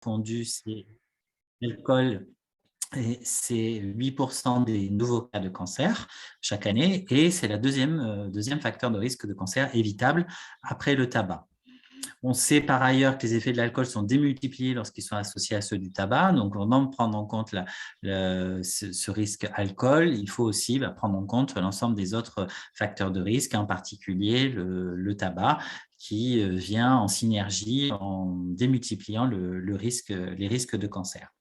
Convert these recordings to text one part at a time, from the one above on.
confondu, c'est l'alcool. Et c'est 8% des nouveaux cas de cancer chaque année, et c'est le deuxième facteur de risque de cancer évitable après le tabac. On sait par ailleurs que les effets de l'alcool sont démultipliés lorsqu'ils sont associés à ceux du tabac. Donc, avant de prendre en compte ce risque alcool, il faut aussi prendre en compte l'ensemble des autres facteurs de risque, en particulier le tabac, qui vient en synergie en démultipliant les risques de cancer.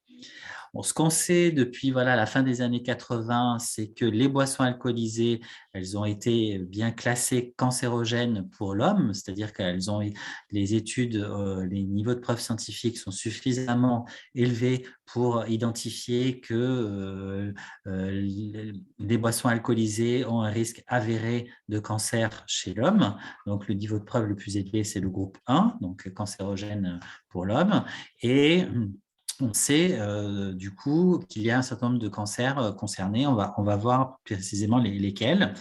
Bon, ce qu'on sait depuis la fin des années 80, c'est que les boissons alcoolisées, elles ont été bien classées cancérogènes pour l'homme, c'est-à-dire qu'elles ont les études, les niveaux de preuves scientifiques sont suffisamment élevés pour identifier que les boissons alcoolisées ont un risque avéré de cancer chez l'homme. Donc, le niveau de preuve le plus élevé, c'est le groupe 1, donc cancérogène pour l'homme. Et on sait du coup qu'il y a un certain nombre de cancers concernés. On va voir précisément lesquels,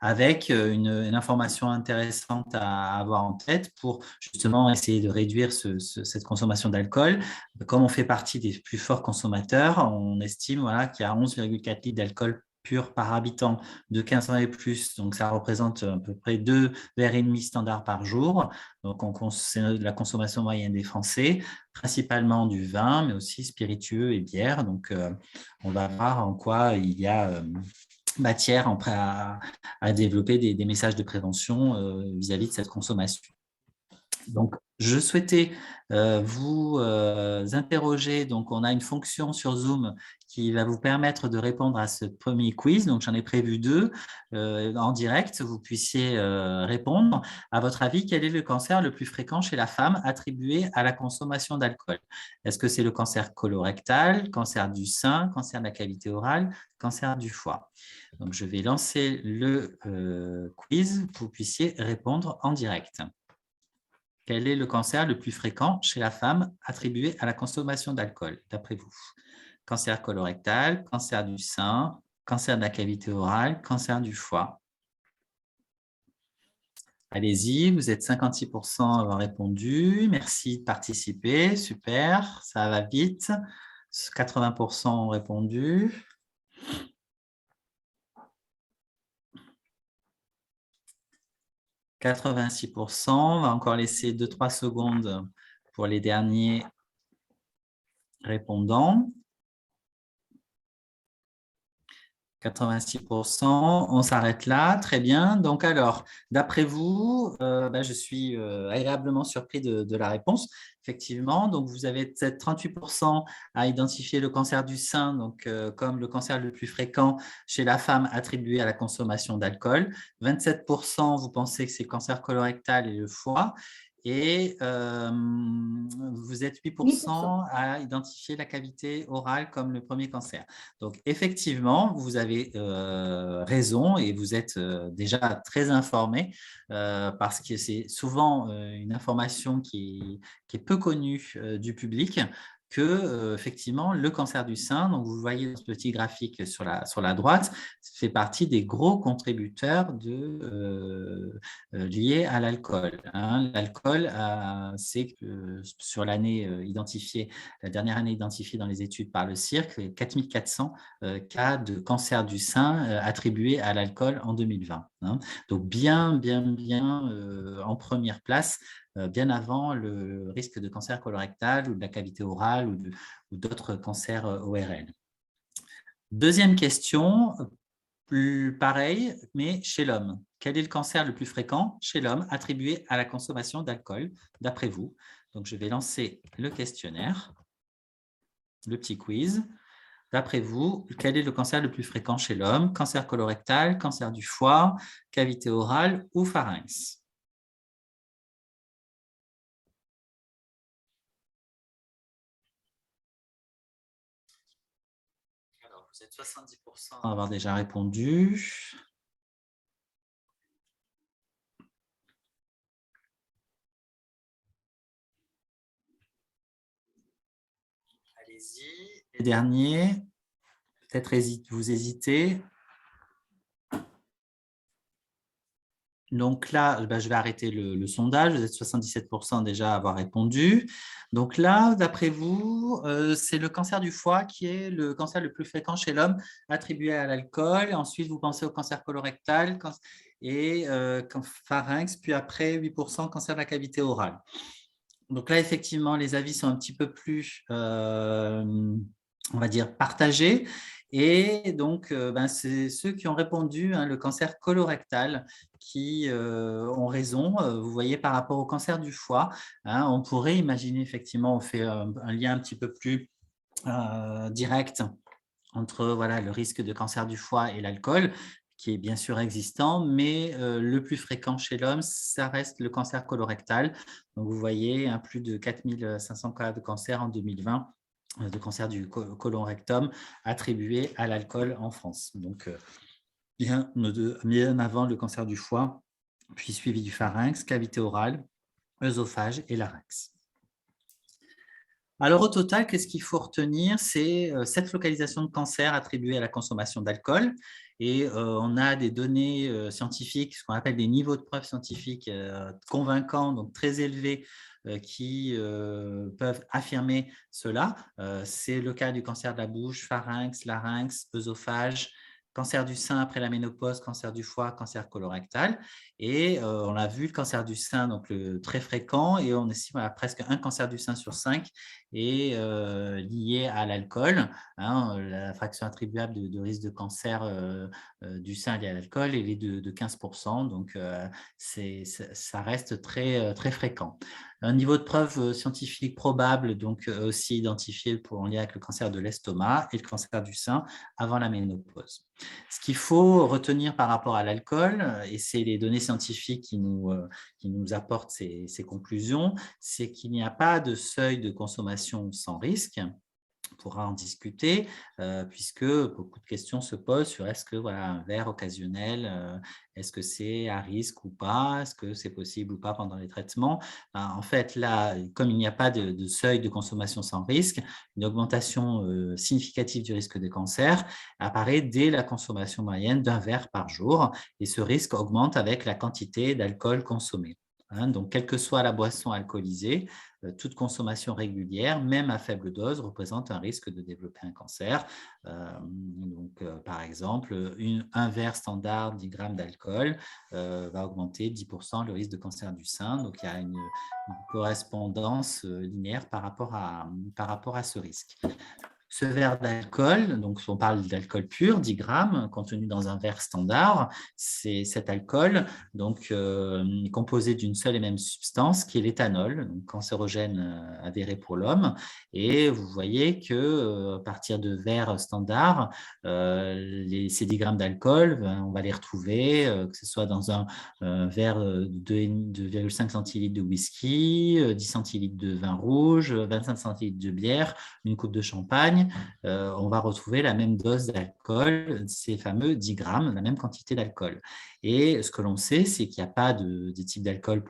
avec une information intéressante à avoir en tête pour justement essayer de réduire cette consommation d'alcool. Comme on fait partie des plus forts consommateurs, on estime qu'il y a 11,4 litres d'alcool pur par habitant de 15 ans et plus. Donc, ça représente à peu près 2 verres et demi standards par jour. Donc, c'est la consommation moyenne des Français, principalement du vin, mais aussi spiritueux et bière. Donc, on va voir en quoi il y a matière à développer des messages de prévention vis-à-vis de cette consommation. Donc, je souhaitais vous interroger. Donc, on a une fonction sur Zoom qui va vous permettre de répondre à ce premier quiz. Donc, j'en ai prévu 2 en direct. Vous puissiez répondre. À votre avis, quel est le cancer le plus fréquent chez la femme attribué à la consommation d'alcool? Est-ce que c'est le cancer colorectal, cancer du sein, cancer de la cavité orale, cancer du foie? Donc, je vais lancer le quiz pour que vous puissiez répondre en direct. Quel est le cancer le plus fréquent chez la femme attribué à la consommation d'alcool, d'après vous? Cancer colorectal, cancer du sein, cancer de la cavité orale, cancer du foie. Allez-y, vous êtes 56% à avoir répondu. Merci de participer, super, ça va vite. 80% ont répondu. 86%, on va encore laisser 2-3 secondes pour les derniers répondants. 86%, on s'arrête là, très bien. Donc alors, d'après vous, je suis agréablement surpris de la réponse. Effectivement, donc vous avez peut-être 38% à identifier le cancer du sein, donc comme le cancer le plus fréquent chez la femme attribué à la consommation d'alcool. 27%, vous pensez que c'est le cancer colorectal et le foie. Et vous êtes 8% à identifier la cavité orale comme le premier cancer. Donc, effectivement, vous avez raison et vous êtes déjà très informé parce que c'est souvent une information qui est peu connue du public que, effectivement, le cancer du sein, donc vous voyez dans ce petit graphique sur la droite, fait partie des gros contributeurs liés à l'alcool. L'alcool, c'est sur l'année identifiée, la dernière année identifiée dans les études par le CIRC, 4400 cas de cancer du sein attribués à l'alcool en 2020. Donc, bien en première place, bien avant le risque de cancer colorectal ou de la cavité orale ou d'autres cancers ORL. Deuxième question, pareil, mais chez l'homme. Quel est le cancer le plus fréquent chez l'homme attribué à la consommation d'alcool, d'après vous? Donc, je vais lancer le questionnaire, le petit quiz. D'après vous, quel est le cancer le plus fréquent chez l'homme? Cancer colorectal, cancer du foie, cavité orale ou pharynx? Alors, vous êtes 70% à avoir déjà répondu. Allez-y. Les derniers, peut-être vous hésitez. Donc là, je vais arrêter le sondage. Vous êtes 77% déjà à avoir répondu. Donc là, d'après vous, c'est le cancer du foie qui est le cancer le plus fréquent chez l'homme attribué à l'alcool. Ensuite, vous pensez au cancer colorectal et pharynx, puis après 8% cancer de la cavité orale. Donc là, effectivement, les avis sont un petit peu plus, on va dire, partagés. Et donc, c'est ceux qui ont répondu, le cancer colorectal, qui ont raison. Vous voyez, par rapport au cancer du foie, on pourrait imaginer, effectivement, on fait un lien un petit peu plus direct entre le risque de cancer du foie et l'alcool, qui est bien sûr existant, mais le plus fréquent chez l'homme, ça reste le cancer colorectal. Donc, vous voyez, plus de 4500 cas de cancer en 2020, de cancer du côlon rectum attribué à l'alcool en France. Donc, bien avant le cancer du foie, puis suivi du pharynx, cavité orale, œsophage et larynx. Alors, au total, qu'est-ce qu'il faut retenir? C'est cette localisation de cancer attribuée à la consommation d'alcool. Et on a des données scientifiques, ce qu'on appelle des niveaux de preuve scientifiques convaincants, donc très élevés, qui peuvent affirmer cela. C'est le cas du cancer de la bouche, pharynx, larynx, œsophage, cancer du sein après la ménopause, cancer du foie, cancer colorectal. Et on a vu le cancer du sein, donc très fréquent, et on estime presque un cancer du sein sur 5 est lié à l'alcool. La fraction attribuable de risque de cancer du sein lié à l'alcool, elle est de 15%, donc ça reste très, très fréquent. Un niveau de preuve scientifique probable, donc aussi identifié en lien avec le cancer de l'estomac et le cancer du sein avant la ménopause. Ce qu'il faut retenir par rapport à l'alcool, et c'est les données scientifiques qui nous apportent ces conclusions, c'est qu'il n'y a pas de seuil de consommation sans risque. On pourra en discuter, puisque beaucoup de questions se posent sur est-ce que un verre occasionnel, est-ce que c'est à risque ou pas? Est-ce que c'est possible ou pas pendant les traitements? En fait, là, comme il n'y a pas de seuil de consommation sans risque, une augmentation significative du risque de cancer apparaît dès la consommation moyenne d'un verre par jour, et ce risque augmente avec la quantité d'alcool consommé. Donc, quelle que soit la boisson alcoolisée, toute consommation régulière, même à faible dose, représente un risque de développer un cancer. Par exemple, un verre standard 10 grammes d'alcool va augmenter 10% le risque de cancer du sein. Donc, il y a une correspondance linéaire par rapport à ce risque. Ce verre d'alcool, donc on parle d'alcool pur, 10 grammes, contenu dans un verre standard, c'est cet alcool donc, composé d'une seule et même substance qui est l'éthanol, donc cancérogène avéré pour l'homme. Et vous voyez que à partir de verres standards, ces 10 grammes d'alcool, on va les retrouver, que ce soit dans un verre de 2,5 centilitres de whisky, 10 centilitres de vin rouge, 25 centilitres de bière, une coupe de champagne, on va retrouver la même dose d'alcool, ces fameux 10 grammes, la même quantité d'alcool. Et ce que l'on sait, c'est qu'il n'y a pas de type d'alcool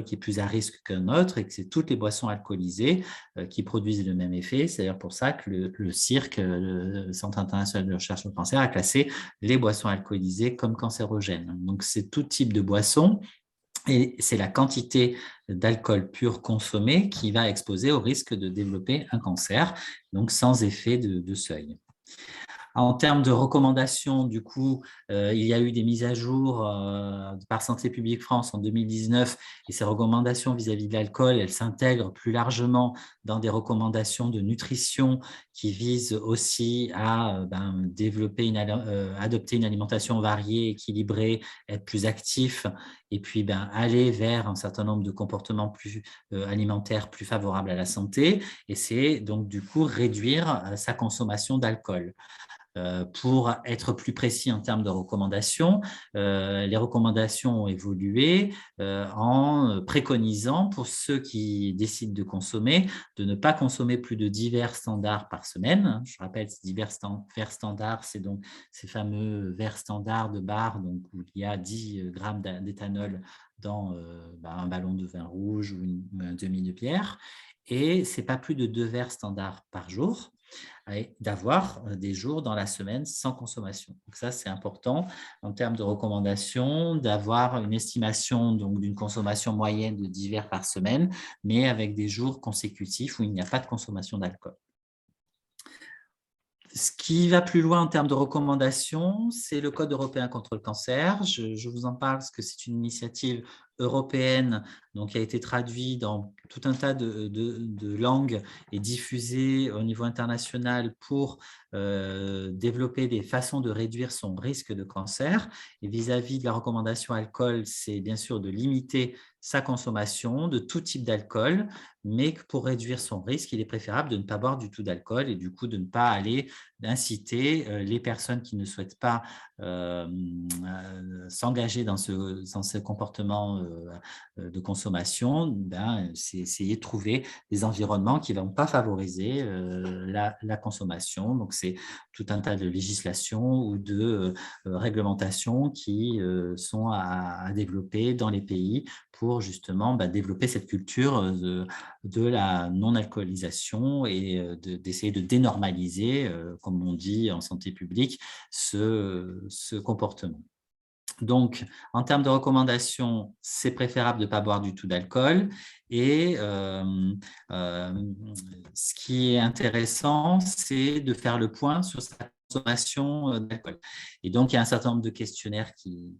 qui est plus à risque qu'un autre, et que c'est toutes les boissons alcoolisées qui produisent le même effet. C'est d'ailleurs pour ça que le CIRC, le Centre international de recherche sur le cancer, a classé les boissons alcoolisées comme cancérogènes. Donc, c'est tout type de boisson. Et c'est la quantité d'alcool pur consommé qui va exposer au risque de développer un cancer, donc sans effet de seuil. En termes de recommandations, du coup, il y a eu des mises à jour par Santé publique France en 2019, et ces recommandations vis-à-vis de l'alcool, elles s'intègrent plus largement dans des recommandations de nutrition qui visent aussi à adopter une alimentation variée, équilibrée, être plus actif, et puis aller vers un certain nombre de comportements plus alimentaires plus favorables à la santé. Et c'est donc du coup réduire sa consommation d'alcool. Pour être plus précis en termes de recommandations, les recommandations ont évolué en préconisant pour ceux qui décident de consommer, de ne pas consommer plus de 10 verres standards par semaine. Je rappelle, ces 10 verres standards, c'est donc ces fameux verres standards de bar, donc où il y a 10 grammes d'éthanol dans un ballon de vin rouge ou un demi de bière. Et ce n'est pas plus de 2 verres standards par jour, et d'avoir des jours dans la semaine sans consommation. Donc ça, c'est important en termes de recommandations, d'avoir une estimation donc d'une consommation moyenne de 10 verres par semaine, mais avec des jours consécutifs où il n'y a pas de consommation d'alcool. Ce qui va plus loin en termes de recommandations, c'est le Code européen contre le cancer. Je vous en parle parce que c'est une initiative européenne donc, qui a été traduite dans tout un tas de langues et diffusée au niveau international pour développer des façons de réduire son risque de cancer. Et vis-à-vis de la recommandation alcool, c'est bien sûr de limiter sa consommation de tout type d'alcool, mais que pour réduire son risque, il est préférable de ne pas boire du tout d'alcool et du coup de ne pas aller d'inciter les personnes qui ne souhaitent pas s'engager dans ce comportement de consommation, c'est essayer de trouver des environnements qui ne vont pas favoriser la consommation. Donc, c'est tout un tas de législations ou de réglementations qui sont à développer dans les pays pour justement développer cette culture de la non-alcoolisation et d'essayer de dénormaliser, comme on dit en santé publique, ce comportement. Donc, en termes de recommandations, c'est préférable de ne pas boire du tout d'alcool. Et ce qui est intéressant, c'est de faire le point sur sa consommation d'alcool. Et donc, il y a un certain nombre de questionnaires qui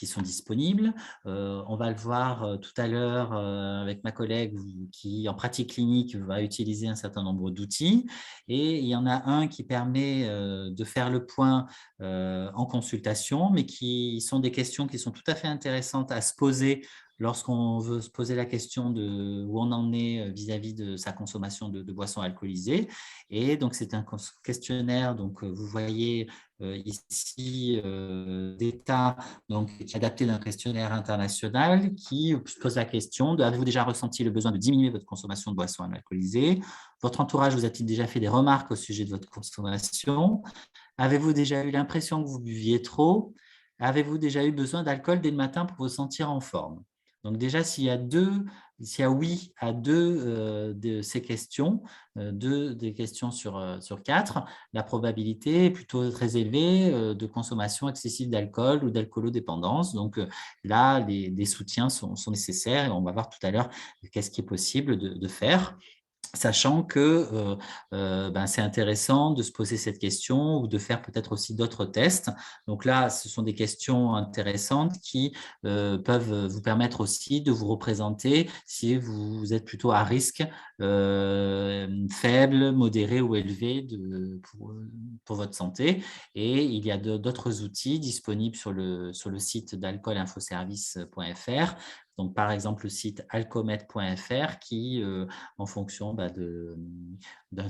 sont disponibles. On va le voir tout à l'heure avec ma collègue qui, en pratique clinique, va utiliser un certain nombre d'outils. Et il y en a un qui permet de faire le point en consultation, mais qui sont des questions qui sont tout à fait intéressantes à se poser lorsqu'on veut se poser la question de où on en est vis-à-vis de sa consommation de boissons alcoolisées. Et donc, c'est un questionnaire, donc vous voyez ici d'État, donc adapté d'un questionnaire international qui se pose la question de avez-vous déjà ressenti le besoin de diminuer votre consommation de boissons alcoolisées? Votre entourage vous a-t-il déjà fait des remarques au sujet de votre consommation? Avez-vous déjà eu l'impression que vous buviez trop? Avez-vous déjà eu besoin d'alcool dès le matin pour vous sentir en forme? Donc déjà, s'il y a oui à deux de ces questions, deux des questions sur 4, la probabilité est plutôt très élevée de consommation excessive d'alcool ou d'alcoolodépendance. Donc là, des soutiens sont nécessaires et on va voir tout à l'heure qu'est-ce qui est possible de faire. Sachant que c'est intéressant de se poser cette question ou de faire peut-être aussi d'autres tests. Donc là, ce sont des questions intéressantes qui peuvent vous permettre aussi de vous représenter si vous êtes plutôt à risque faible, modéré ou élevé pour votre santé. Et il y a d'autres outils disponibles sur le site d'alcoolinfoservice.fr. Donc, par exemple, le site alcomet.fr qui, en fonction d'un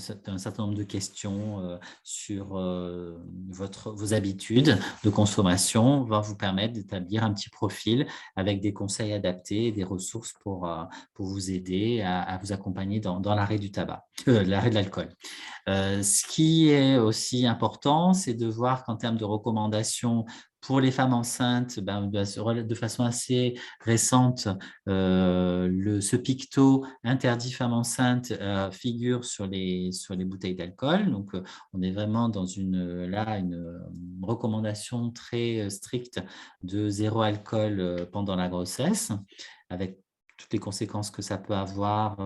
certain nombre de questions sur vos habitudes de consommation, va vous permettre d'établir un petit profil avec des conseils adaptés et des ressources pour vous aider à vous accompagner dans l'arrêt du tabac, l'arrêt de l'alcool. Ce qui est aussi important, c'est de voir qu'en termes de recommandations pour les femmes enceintes, de façon assez récente, ce picto interdit femmes enceintes figure sur les bouteilles d'alcool. Donc, on est vraiment dans une recommandation très stricte de zéro alcool pendant la grossesse, avec toutes les conséquences que ça peut avoir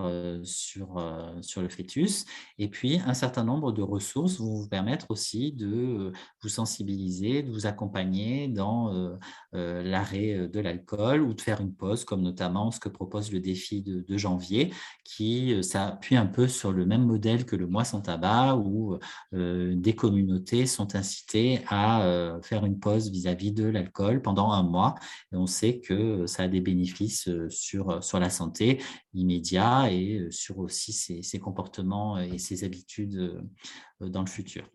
sur le fœtus. Et puis, un certain nombre de ressources vont vous permettre aussi de vous sensibiliser, de vous accompagner dans l'arrêt de l'alcool ou de faire une pause, comme notamment ce que propose le défi de janvier, qui s'appuie un peu sur le même modèle que le Mois sans tabac, où des communautés sont incitées à faire une pause vis-à-vis de l'alcool pendant un mois. Et on sait que ça a des bénéfices sur la santé immédiats et sur aussi ses comportements et ses habitudes dans le futur.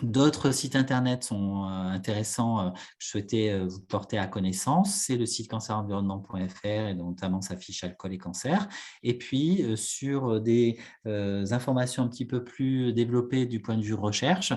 D'autres sites internet sont intéressants que je souhaitais vous porter à connaissance. C'est le site cancerenvironnement.fr et notamment sa fiche alcool et cancer. Et puis, sur des informations un petit peu plus développées du point de vue recherche,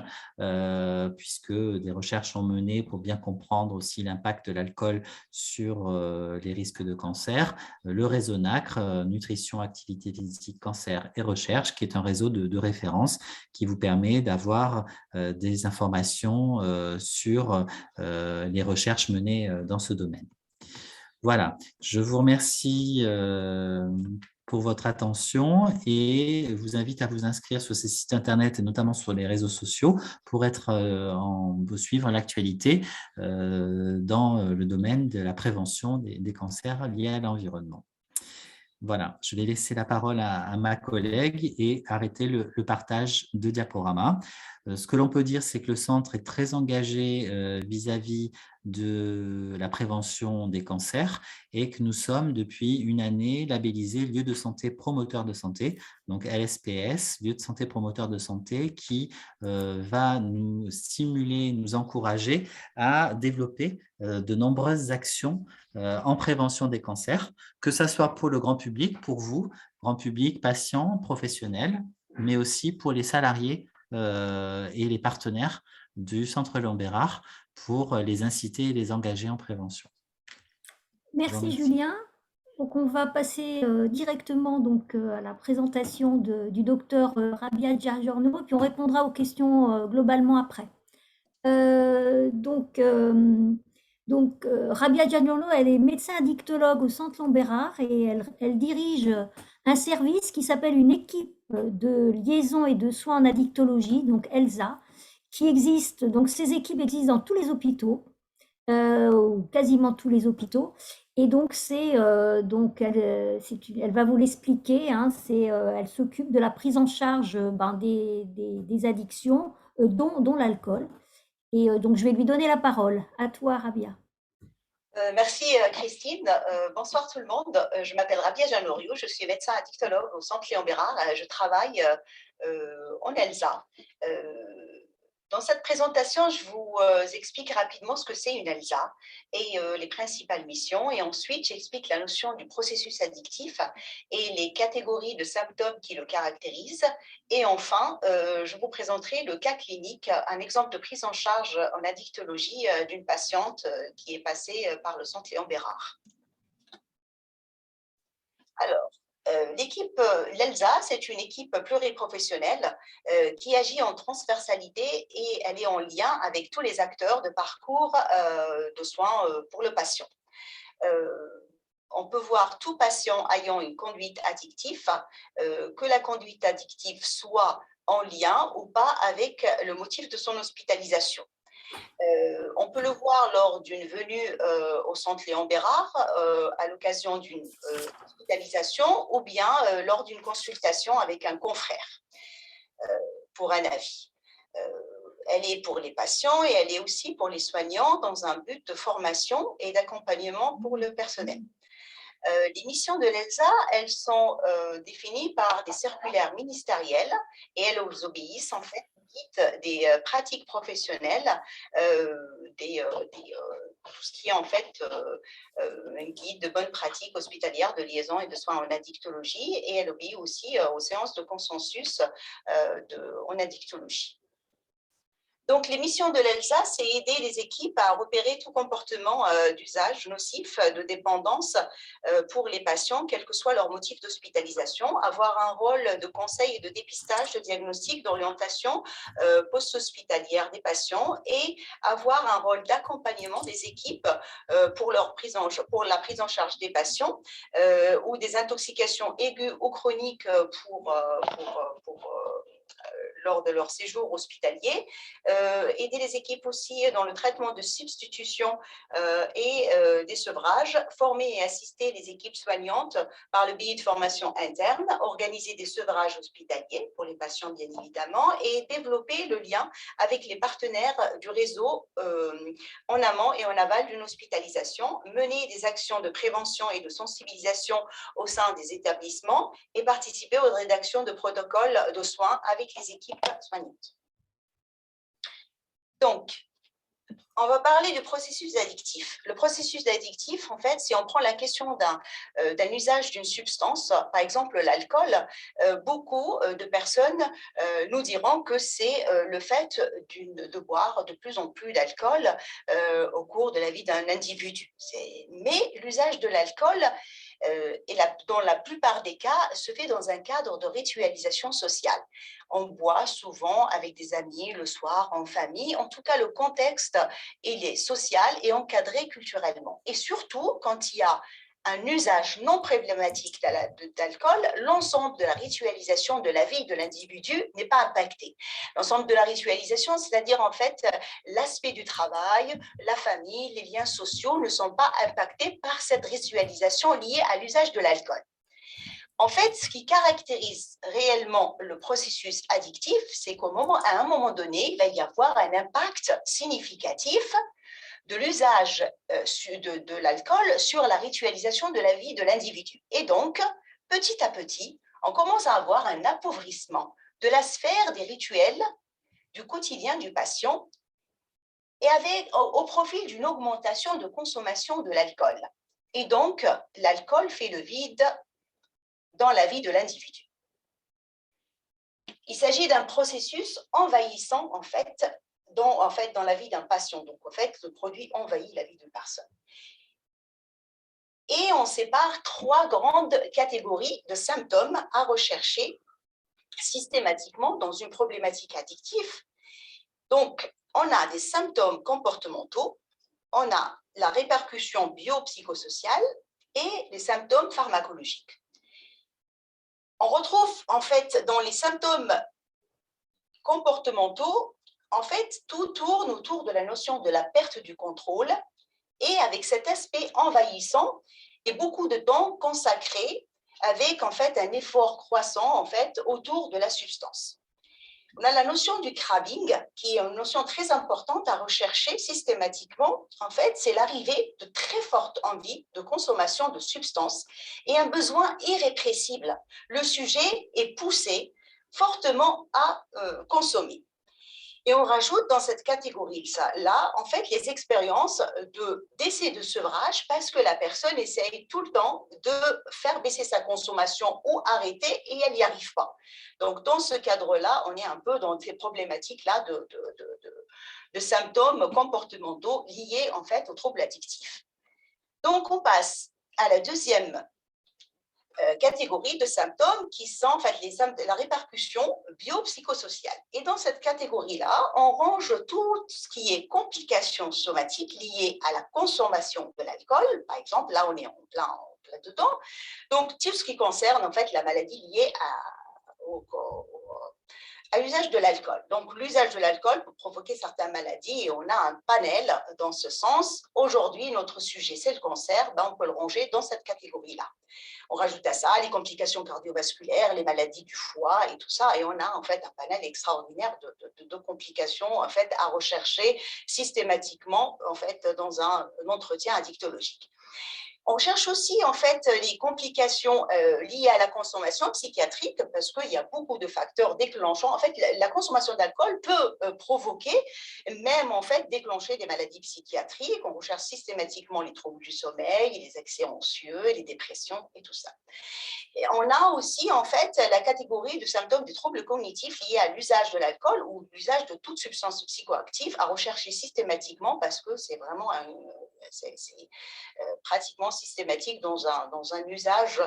puisque des recherches sont menées pour bien comprendre aussi l'impact de l'alcool sur les risques de cancer, le réseau NACRE, Nutrition, Activité Physique, Cancer et Recherche, qui est un réseau de référence qui vous permet d'avoir des informations sur les recherches menées dans ce domaine. Voilà, je vous remercie pour votre attention et vous invite à vous inscrire sur ces sites internet et notamment sur les réseaux sociaux pour suivre l'actualité dans le domaine de la prévention des cancers liés à l'environnement. Voilà, je vais laisser la parole à ma collègue et arrêter le partage de diaporamas. Ce que l'on peut dire, c'est que le centre est très engagé vis-à-vis de la prévention des cancers et que nous sommes depuis une année labellisés lieu de santé promoteur de santé, donc LSPS, lieu de santé promoteur de santé, qui va nous stimuler, nous encourager à développer de nombreuses actions en prévention des cancers, que ce soit pour le grand public, pour vous, grand public, patients, professionnels, mais aussi pour les salariés et les partenaires du Centre Léon Bérard pour les inciter et les engager en prévention. Merci Julien. Donc on va passer directement donc, à la présentation du docteur Rabia Djadjorno, puis on répondra aux questions globalement après. Rabia Djadjorno, elle est médecin addictologue au Centre Léon Bérard et elle dirige un service qui s'appelle une équipe de liaison et de soins en addictologie, donc ELSA, qui existe. Donc ces équipes existent dans tous les hôpitaux. Ou quasiment tous les hôpitaux. Et donc, elle va vous l'expliquer, hein, elle s'occupe de la prise en charge des addictions, dont l'alcool. Et donc, je vais lui donner la parole. À toi, Rabia. Merci Christine. Bonsoir tout le monde. Je m'appelle Rabia Janorio, je suis médecin addictologue au Centre Léon Bérard. Je travaille en ELSA. Dans cette présentation, je vous explique rapidement ce que c'est une ELSA et les principales missions. Et ensuite, j'explique la notion du processus addictif et les catégories de symptômes qui le caractérisent. Et enfin, je vous présenterai le cas clinique, un exemple de prise en charge en addictologie d'une patiente qui est passée par le Centre Léon Bérard. Alors, l'équipe l'ELSA, c'est une équipe pluriprofessionnelle qui agit en transversalité et elle est en lien avec tous les acteurs de parcours de soins pour le patient. On peut voir tout patient ayant une conduite addictive, que la conduite addictive soit en lien ou pas avec le motif de son hospitalisation. On peut le voir lors d'une venue au Centre Léon Bérard à l'occasion d'une hospitalisation ou bien lors d'une consultation avec un confrère pour un avis. Elle est pour les patients et elle est aussi pour les soignants dans un but de formation et d'accompagnement pour le personnel. Les missions de l'ELSA, elles sont définies par des circulaires ministériels et elles obéissent en fait des pratiques professionnelles, tout ce qui est en fait un guide de bonnes pratiques hospitalières de liaison et de soins en addictologie, et elle obéit aussi aux séances de consensus en addictologie. Donc, les missions de l'ELSA, c'est aider les équipes à repérer tout comportement d'usage nocif, de dépendance pour les patients, quel que soit leur motif d'hospitalisation, avoir un rôle de conseil et de dépistage, de diagnostic, d'orientation post-hospitalière des patients et avoir un rôle d'accompagnement des équipes pour la prise en charge des patients ou des intoxications aiguës ou chroniques lors de leur séjour hospitalier, aider les équipes aussi dans le traitement de substitution et des sevrages, former et assister les équipes soignantes par le biais de formation interne, organiser des sevrages hospitaliers pour les patients bien évidemment et développer le lien avec les partenaires du réseau en amont et en aval d'une hospitalisation, mener des actions de prévention et de sensibilisation au sein des établissements et participer aux rédactions de protocoles de soins avec les équipes soignantes. Donc, on va parler du processus addictif. Le processus addictif, en fait, si on prend la question d'un usage d'une substance, par exemple l'alcool, beaucoup de personnes nous diront que c'est le fait de boire de plus en plus d'alcool au cours de la vie d'un individu. Mais l'usage de l'alcool, dans la plupart des cas, se fait dans un cadre de ritualisation sociale. On boit souvent avec des amis le soir, en famille. En tout cas, le contexte, il est social et encadré culturellement. Et surtout, quand il y a un usage non problématique d'alcool, l'ensemble de la ritualisation de la vie de l'individu n'est pas impacté. L'ensemble de la ritualisation, c'est-à-dire en fait l'aspect du travail, la famille, les liens sociaux ne sont pas impactés par cette ritualisation liée à l'usage de l'alcool. En fait, ce qui caractérise réellement le processus addictif, c'est qu'à un moment donné, il va y avoir un impact significatif de l'usage de l'alcool sur la ritualisation de la vie de l'individu. Et donc, petit à petit, on commence à avoir un appauvrissement de la sphère des rituels du quotidien du patient et au profit d'une augmentation de consommation de l'alcool. Et donc, l'alcool fait le vide dans la vie de l'individu. Il s'agit d'un processus envahissant, en fait, dans la vie d'un patient. Donc, en fait, le produit envahit la vie d'une personne. Et on sépare 3 grandes catégories de symptômes à rechercher systématiquement dans une problématique addictive. Donc, on a des symptômes comportementaux, on a la répercussion biopsychosociale et les symptômes pharmacologiques. On retrouve en fait dans les symptômes comportementaux, en fait, tout tourne autour de la notion de la perte du contrôle et avec cet aspect envahissant et beaucoup de temps consacré avec en fait un effort croissant en fait autour de la substance. On a la notion du craving, qui est une notion très importante à rechercher systématiquement. En fait, c'est l'arrivée de très fortes envies de consommation de substances et un besoin irrépressible. Le sujet est poussé fortement à consommer. Et on rajoute dans cette catégorie-là, en fait, les expériences d'essai de sevrage parce que la personne essaye tout le temps de faire baisser sa consommation ou arrêter et elle n'y arrive pas. Donc, dans ce cadre-là, on est un peu dans ces problématiques-là de symptômes comportementaux liés, en fait, aux troubles addictifs. Donc, on passe à la deuxième catégorie de symptômes qui sont en fait la répercussion biopsychosociale. Et dans cette catégorie-là, on range tout ce qui est complications somatiques liées à la consommation de l'alcool. Par exemple, là, on est en plein dedans. Donc, tout ce qui concerne en fait la maladie liée à l'usage de l'alcool. Donc, l'usage de l'alcool peut provoquer certaines maladies et on a un panel dans ce sens. Aujourd'hui, notre sujet, c'est le cancer. On peut le ranger dans cette catégorie-là. On rajoute à ça les complications cardiovasculaires, les maladies du foie et tout ça. Et on a en fait un panel extraordinaire de complications en fait, à rechercher systématiquement en fait, dans un entretien addictologique. On cherche aussi en fait les complications liées à la consommation psychiatrique parce qu'il y a beaucoup de facteurs déclenchants. En fait, la consommation d'alcool peut provoquer, même en fait, déclencher des maladies psychiatriques. On recherche systématiquement les troubles du sommeil, les excès anxieux, les dépressions et tout ça. Et on a aussi en fait la catégorie de symptômes des troubles cognitifs liés à l'usage de l'alcool ou l'usage de toute substance psychoactive à rechercher systématiquement parce que c'est vraiment pratiquement systématique dans un usage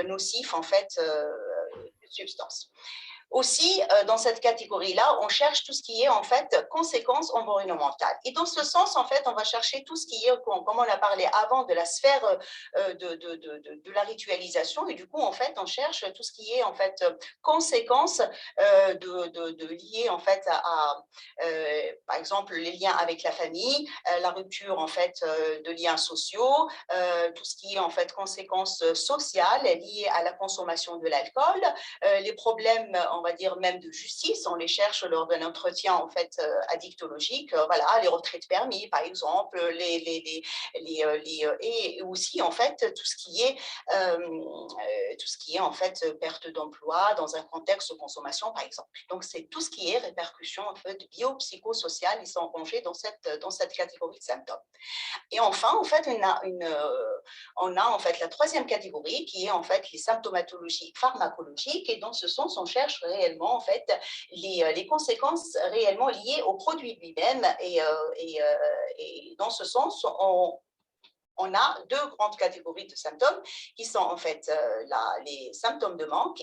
nocif en fait de substances. Aussi, dans cette catégorie-là, on cherche tout ce qui est en fait conséquences environnementales. Et dans ce sens, en fait, on va chercher tout ce qui est, comme on a parlé avant, de la sphère de la ritualisation. Et du coup, en fait, on cherche tout ce qui est en fait conséquences liées en fait à par exemple, les liens avec la famille, la rupture en fait de liens sociaux, tout ce qui est en fait conséquences sociales liées à la consommation de l'alcool, les problèmes on va dire même de justice, on les cherche lors d'un entretien en fait addictologique, voilà, les retraits permis par exemple, et aussi en fait tout ce qui est en fait perte d'emploi dans un contexte de consommation par exemple. Donc c'est tout ce qui est répercussions en fait biopsychosociales, ils sont rangés dans cette catégorie de symptômes. Et enfin, en fait, on a en fait la troisième catégorie qui est en fait les symptomatologies pharmacologiques. Et dans ce sens, on cherche réellement en fait les conséquences réellement liées au produit lui-même. Et dans ce sens, on a deux grandes catégories de symptômes qui sont en fait les symptômes de manque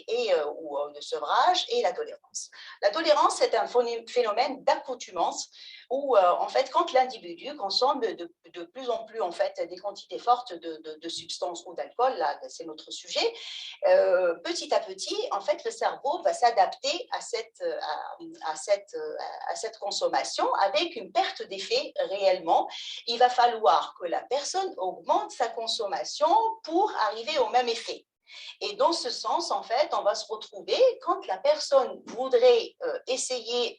ou de sevrage et la tolérance. La tolérance, c'est un phénomène d'accoutumance où en fait, quand l'individu consomme de plus en plus en fait des quantités fortes de substances ou d'alcool, là c'est notre sujet, petit à petit, en fait, le cerveau va s'adapter à cette consommation avec une perte d'effet réellement. Il va falloir que la personne augmente sa consommation pour arriver au même effet. Et dans ce sens, en fait, on va se retrouver quand la personne voudrait essayer,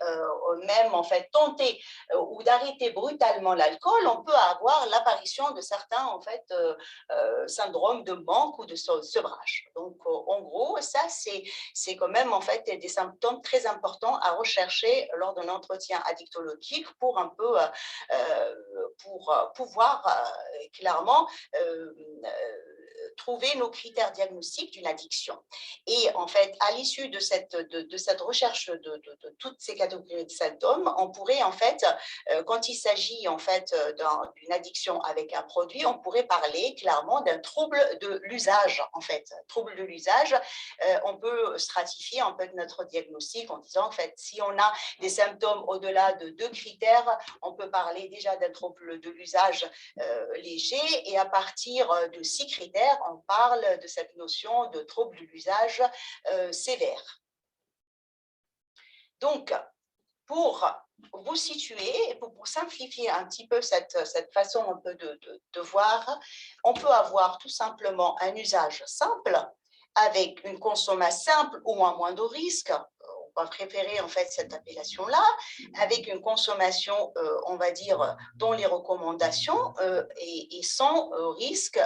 même en fait tenter ou d'arrêter brutalement l'alcool, on peut avoir l'apparition de certains en fait syndromes de manque ou de sevrage. Donc, en gros, ça c'est quand même en fait des symptômes très importants à rechercher lors d'un entretien addictologique pour un peu pour pouvoir clairement trouver nos critères diagnostiques d'une addiction. Et en fait, à l'issue de cette recherche de toutes ces catégories de symptômes, on pourrait en fait, quand il s'agit en fait d'une addiction avec un produit, on pourrait parler clairement d'un trouble de l'usage. En fait, trouble de l'usage, on peut stratifier en fait notre diagnostic en disant en fait, si on a des symptômes au-delà de 2 critères, on peut parler déjà d'un trouble de l'usage léger, et à partir de 6 critères, on parle de cette notion de trouble de l'usage sévère. Donc, pour vous situer, pour simplifier un petit peu cette façon un peu de voir, on peut avoir tout simplement un usage simple avec une consommation simple ou un moindre risque. On va préférer en fait cette appellation-là, avec une consommation, on va dire, dans les recommandations et sans risque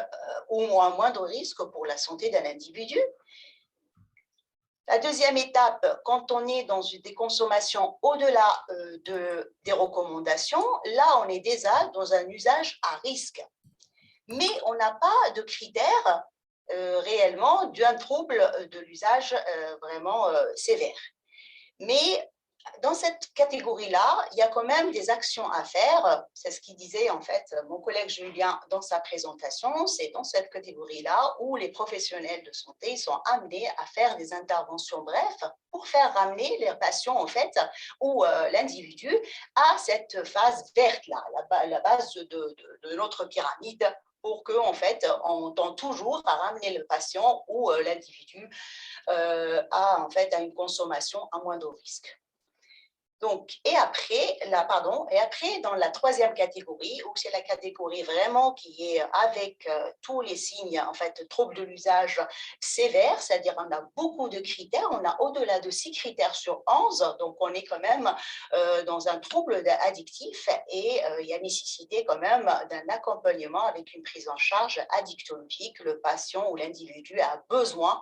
ou un moindre risque pour la santé d'un individu. La deuxième étape, quand on est dans des consommations au-delà des recommandations, là, on est déjà dans un usage à risque. Mais on n'a pas de critères réellement d'un trouble de l'usage vraiment sévère. Mais dans cette catégorie-là, il y a quand même des actions à faire. C'est ce qu'il disait en fait mon collègue Julien dans sa présentation. C'est dans cette catégorie-là où les professionnels de santé sont amenés à faire des interventions brèves pour faire ramener les patients en fait ou l'individu à cette phase verte-là, la base de notre pyramide, pour qu'en fait, on tend toujours à ramener le patient ou l'individu à une consommation à moindre risque. Donc, et après, dans la troisième catégorie, où c'est la catégorie vraiment qui est avec tous les signes, en fait, troubles de l'usage sévère, c'est-à-dire on a beaucoup de critères, on a au-delà de 6 critères sur 11, donc on est quand même dans un trouble addictif et il y a nécessité quand même d'un accompagnement avec une prise en charge addictologique. Le patient ou l'individu a besoin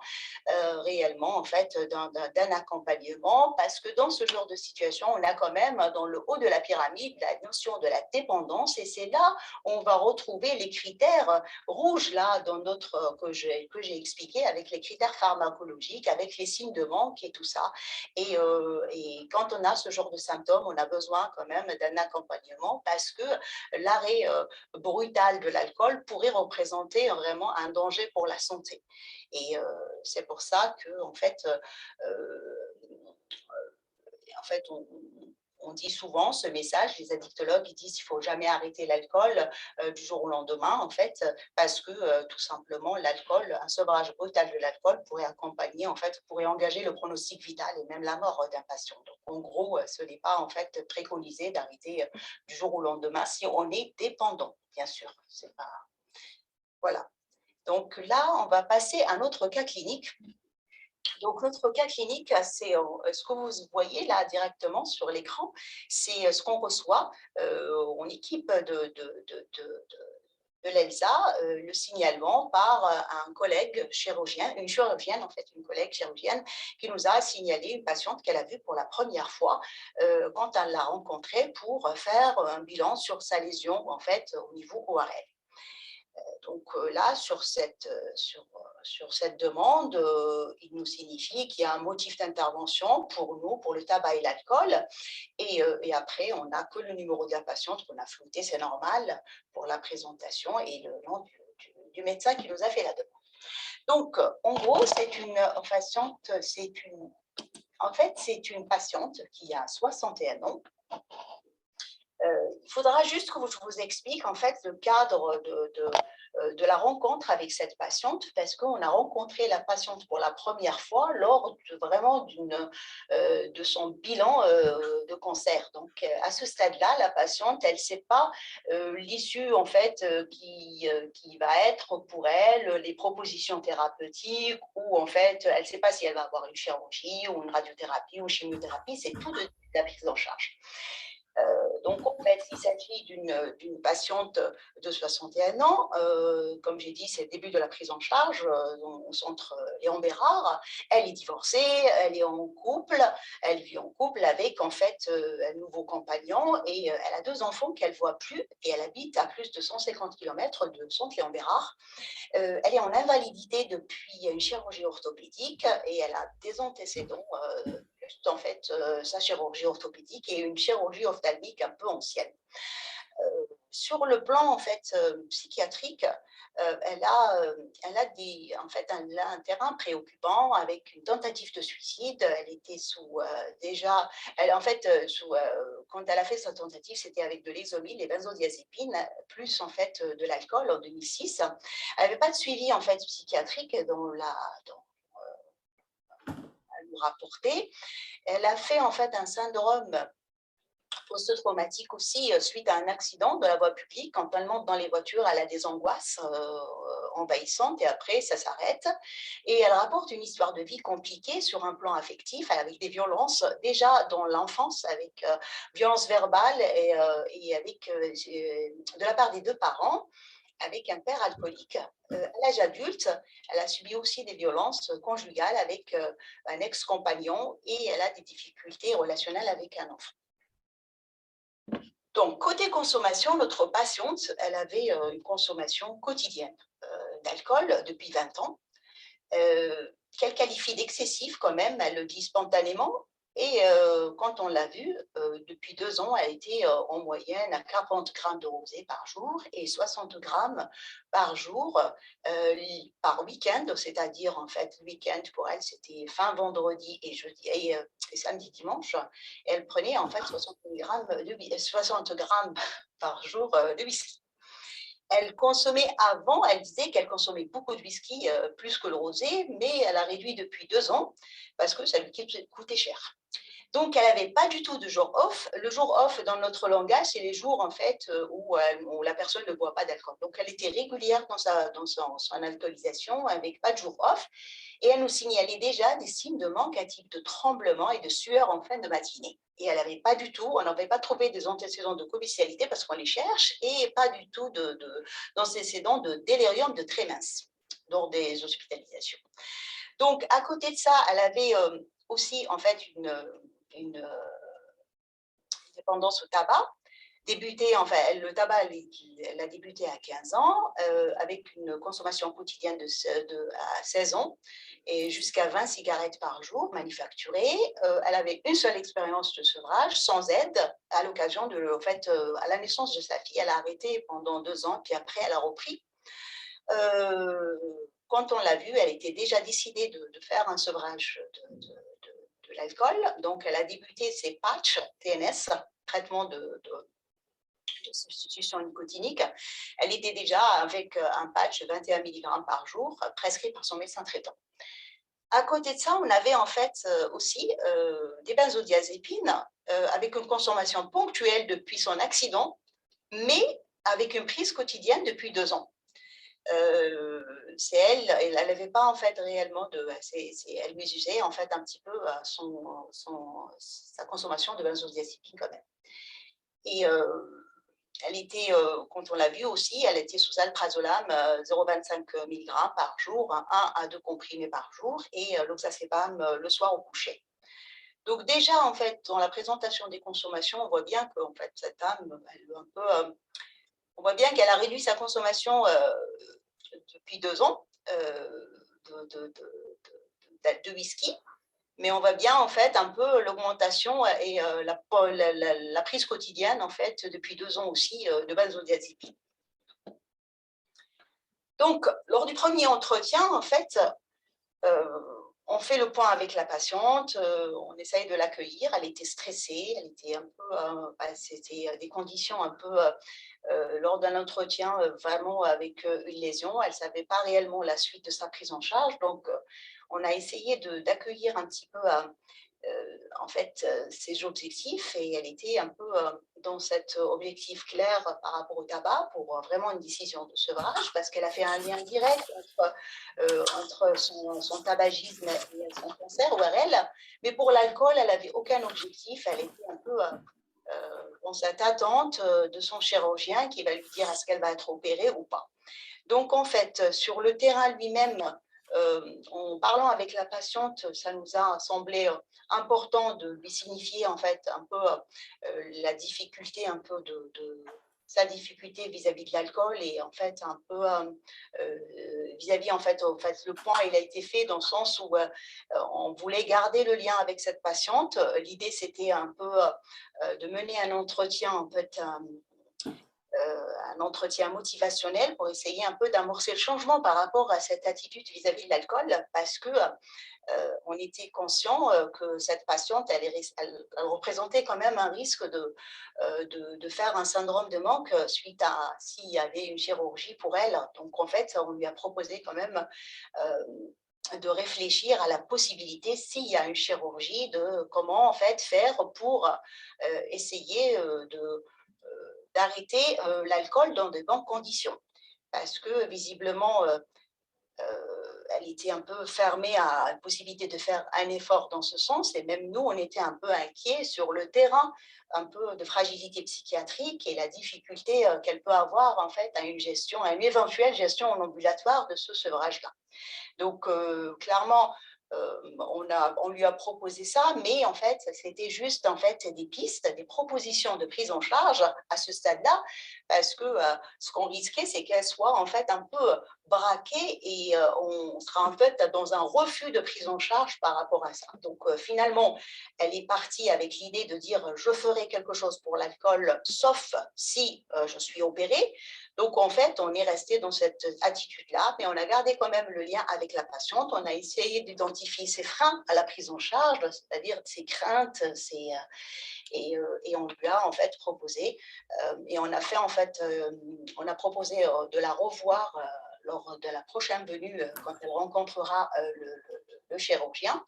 réellement, en fait, d'un accompagnement, parce que dans ce genre de situation, on a quand même dans le haut de la pyramide la notion de la dépendance, et c'est là où on va retrouver les critères rouges là dans notre que j'ai expliqué, avec les critères pharmacologiques, avec les signes de manque et tout ça. Et quand on a ce genre de symptômes, on a besoin quand même d'un accompagnement, parce que l'arrêt brutal de l'alcool pourrait représenter vraiment un danger pour la santé. Et c'est pour ça que en fait on dit souvent ce message, les addictologues, ils disent qu'il ne faut jamais arrêter l'alcool du jour au lendemain, en fait, parce que tout simplement, l'alcool, un sevrage brutal de l'alcool pourrait accompagner, en fait, pourrait engager le pronostic vital et même la mort d'un patient. Donc, en gros, ce n'est pas, en fait, préconisé d'arrêter du jour au lendemain si on est dépendant, bien sûr. C'est pas... Voilà. Donc là, on va passer à un autre cas clinique Donc, notre cas clinique, c'est ce que vous voyez là directement sur l'écran, c'est ce qu'on reçoit en équipe de l'ELSA, le signalement par un collègue chirurgien, une chirurgienne en fait, une collègue chirurgienne qui nous a signalé une patiente qu'elle a vue pour la première fois quand elle l'a rencontrée pour faire un bilan sur sa lésion en fait au niveau ORL. Donc là, sur cette demande, il nous signifie qu'il y a un motif d'intervention pour nous, pour le tabac et l'alcool. Et après, on n'a que le numéro de la patiente qu'on a flouté, c'est normal, pour la présentation et le nom du médecin qui nous a fait la demande. Donc, en gros, c'est une patiente qui a 61 ans. Il faudra juste que je vous explique en fait le cadre de la rencontre avec cette patiente, parce qu'on a rencontré la patiente pour la première fois lors de son bilan de cancer. Donc à ce stade-là, la patiente, elle ne sait pas l'issue en fait qui va être pour elle, les propositions thérapeutiques, ou en fait elle ne sait pas si elle va avoir une chirurgie ou une radiothérapie ou une chimiothérapie. C'est tout de la prise en charge. Donc, en fait, il s'agit d'une patiente de 61 ans. Comme j'ai dit, c'est le début de la prise en charge au centre Léon Bérard. Elle est divorcée, elle est en couple, elle vit en couple avec en fait un nouveau compagnon et elle a 2 enfants qu'elle ne voit plus et elle habite à plus de 150 km de centre Léon Bérard. Elle est en invalidité depuis une chirurgie orthopédique et elle a des antécédents en fait sa chirurgie orthopédique et une chirurgie ophtalmique un peu ancienne. Sur le plan en fait psychiatrique, elle a un terrain préoccupant avec une tentative de suicide. Elle était quand elle a fait sa tentative, c'était avec de l'Isomil, les benzodiazépines, plus en fait de l'alcool en 2006. Elle n'avait pas de suivi en fait psychiatrique elle nous rapportait. Elle a fait en fait un syndrome post-traumatique aussi suite à un accident de la voie publique. Quand elle monte dans les voitures, elle a des angoisses envahissantes et après, ça s'arrête. Et elle rapporte une histoire de vie compliquée sur un plan affectif, avec des violences déjà dans l'enfance, avec violences verbales et avec, de la part des 2 parents, avec un père alcoolique. À l'âge adulte, elle a subi aussi des violences conjugales avec un ex-compagnon et elle a des difficultés relationnelles avec un enfant. Donc, côté consommation, notre patiente, elle avait une consommation quotidienne d'alcool depuis 20 ans, qu'elle qualifie d'excessif quand même, elle le dit spontanément. Et quand on l'a vue, depuis 2 ans, elle était en moyenne à 40 grammes de rosé par jour et 60 grammes par jour par week-end, c'est-à-dire en fait, le week-end pour elle, c'était fin vendredi et jeudi et samedi, dimanche. Et elle prenait en fait 60 grammes par jour de whisky. Elle consommait avant, elle disait qu'elle consommait beaucoup de whisky, plus que le rosé, mais elle a réduit depuis 2 ans parce que ça lui coûtait cher. Donc, elle n'avait pas du tout de jour off. Le jour off, dans notre langage, c'est les jours en fait où la personne ne boit pas d'alcool. Donc, elle était régulière dans son alcoolisation, avec pas de jour off. Et elle nous signalait déjà des signes de manque, un type de tremblement et de sueur en fin de matinée. Et elle n'avait pas du tout, on n'avait pas trouvé des antécédents de commercialité parce qu'on les cherche, et pas du tout d'antécédents de délirium de très mince lors des hospitalisations. Donc, à côté de ça, elle avait aussi en fait une dépendance au tabac. Le tabac, elle a débuté à 15 ans, avec une consommation quotidienne à 16 ans, et jusqu'à 20 cigarettes par jour manufacturées. Elle avait une seule expérience de sevrage, sans aide, à l'occasion à la naissance de sa fille. Elle a arrêté pendant 2 ans, puis après, elle a repris. Quand on l'a vue, elle était déjà décidée de faire un sevrage de l'alcool. Donc, elle a débuté ses patchs TNS, traitement de substitution nicotinique. Elle était déjà avec un patch 21 mg par jour, prescrit par son médecin traitant. À côté de ça, on avait en fait aussi des benzodiazépines avec une consommation ponctuelle depuis son accident, mais avec une prise quotidienne depuis 2 ans. c'est elle n'avait pas en fait réellement elle mesurait en fait un petit peu sa consommation de benzodiazépine quand même. Et elle était, quand on l'a vue aussi, elle était sous alprazolam 0,25 mg par jour, 1 à 2 comprimés par jour, et l'oxazépam le soir au coucher. Donc déjà, en fait, dans la présentation des consommations, on voit bien que en fait, cette dame, on voit bien qu'elle a réduit sa consommation depuis 2 ans de whisky, mais on voit bien en fait un peu l'augmentation et la prise quotidienne en fait depuis 2 ans aussi de benzodiazépine. Donc, lors du premier entretien, en fait, on fait le point avec la patiente, on essaye de l'accueillir. Elle était stressée, elle était un peu, c'était des conditions un peu lors d'un entretien vraiment avec une lésion. Elle ne savait pas réellement la suite de sa prise en charge. Donc, on a essayé d'accueillir un petit peu en fait ses objectifs, et elle était un peu dans cet objectif clair par rapport au tabac pour vraiment une décision de sevrage, parce qu'elle a fait un lien direct entre son tabagisme et son cancer ORL. Mais pour l'alcool, elle n'avait aucun objectif. Elle était un peu dans cette attente de son chirurgien qui va lui dire est-ce qu'elle va être opérée ou pas. Donc, en fait, sur le terrain lui-même, en parlant avec la patiente, ça nous a semblé important de lui signifier en fait un peu la difficulté un peu sa difficulté vis-à-vis de l'alcool, et en fait un peu vis-à-vis en fait le point il a été fait dans le sens où on voulait garder le lien avec cette patiente. L'idée c'était un peu de mener un entretien en fait un entretien motivationnel pour essayer un peu d'amorcer le changement par rapport à cette attitude vis-à-vis de l'alcool, parce que on était conscient que cette patiente, elle représentait quand même un risque de faire un syndrome de manque suite à s'il y avait une chirurgie pour elle. Donc en fait, on lui a proposé quand même de réfléchir à la possibilité, s'il y a une chirurgie, de comment en fait faire pour essayer d'arrêter l'alcool dans de bonnes conditions. Parce que visiblement, elle était un peu fermée à la possibilité de faire un effort dans ce sens, et même nous, on était un peu inquiets sur le terrain, un peu de fragilité psychiatrique et la difficulté qu'elle peut avoir en fait à une éventuelle gestion en ambulatoire de ce sevrage-là. Donc, clairement, on lui a proposé ça, mais en fait, c'était juste en fait des pistes, des propositions de prise en charge à ce stade-là, parce que ce qu'on risquait, c'est qu'elle soit en fait un peu braquée, et on sera en fait dans un refus de prise en charge par rapport à ça. Donc, finalement, elle est partie avec l'idée de dire je ferai quelque chose pour l'alcool, sauf si je suis opérée. Donc, en fait, on est resté dans cette attitude-là, mais on a gardé quand même le lien avec la patiente. On a essayé d'identifier ses freins à la prise en charge, c'est-à-dire ses craintes, et on lui a en fait proposé, et on a fait en fait, on a proposé de la revoir lors de la prochaine venue, quand elle rencontrera le chirurgien.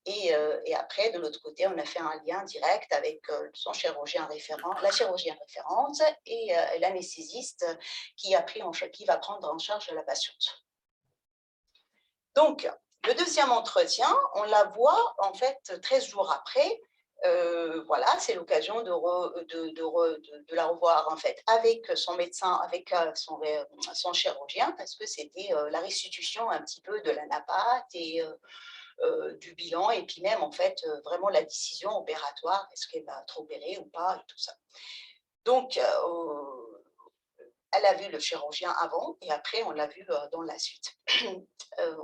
Et après, de l'autre côté, on a fait un lien direct avec son chirurgien référent, la chirurgienne référente et l'anesthésiste qui va prendre en charge la patiente. Donc, le deuxième entretien, on la voit en fait 13 jours après. Voilà, c'est l'occasion de la revoir en fait avec son médecin, avec son chirurgien, parce que c'était la restitution un petit peu de la napate et du bilan, et puis même en fait vraiment la décision opératoire, est-ce qu'elle va être opérée ou pas, et tout ça. Donc elle a vu le chirurgien avant, et après on l'a vu dans la suite.